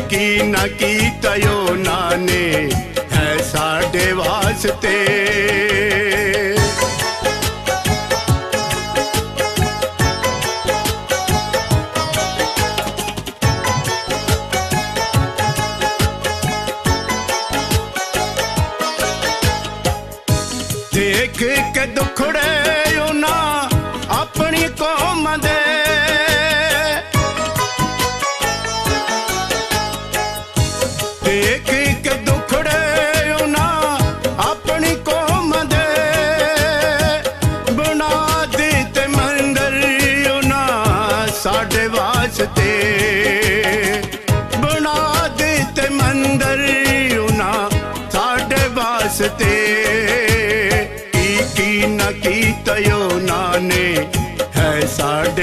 की न की तयो नाने है साडे वास्ते। देख के दुखड़े उन्हां अपनी कौम दे, देख के दुखड़े उन्हां अपनी कौम दे, बना दिते मंदिर उन्हां साडे वास्ते, बना दिते मंदिर उन्हां साडे वास्ते। की न कीता उन्हां ने है साडे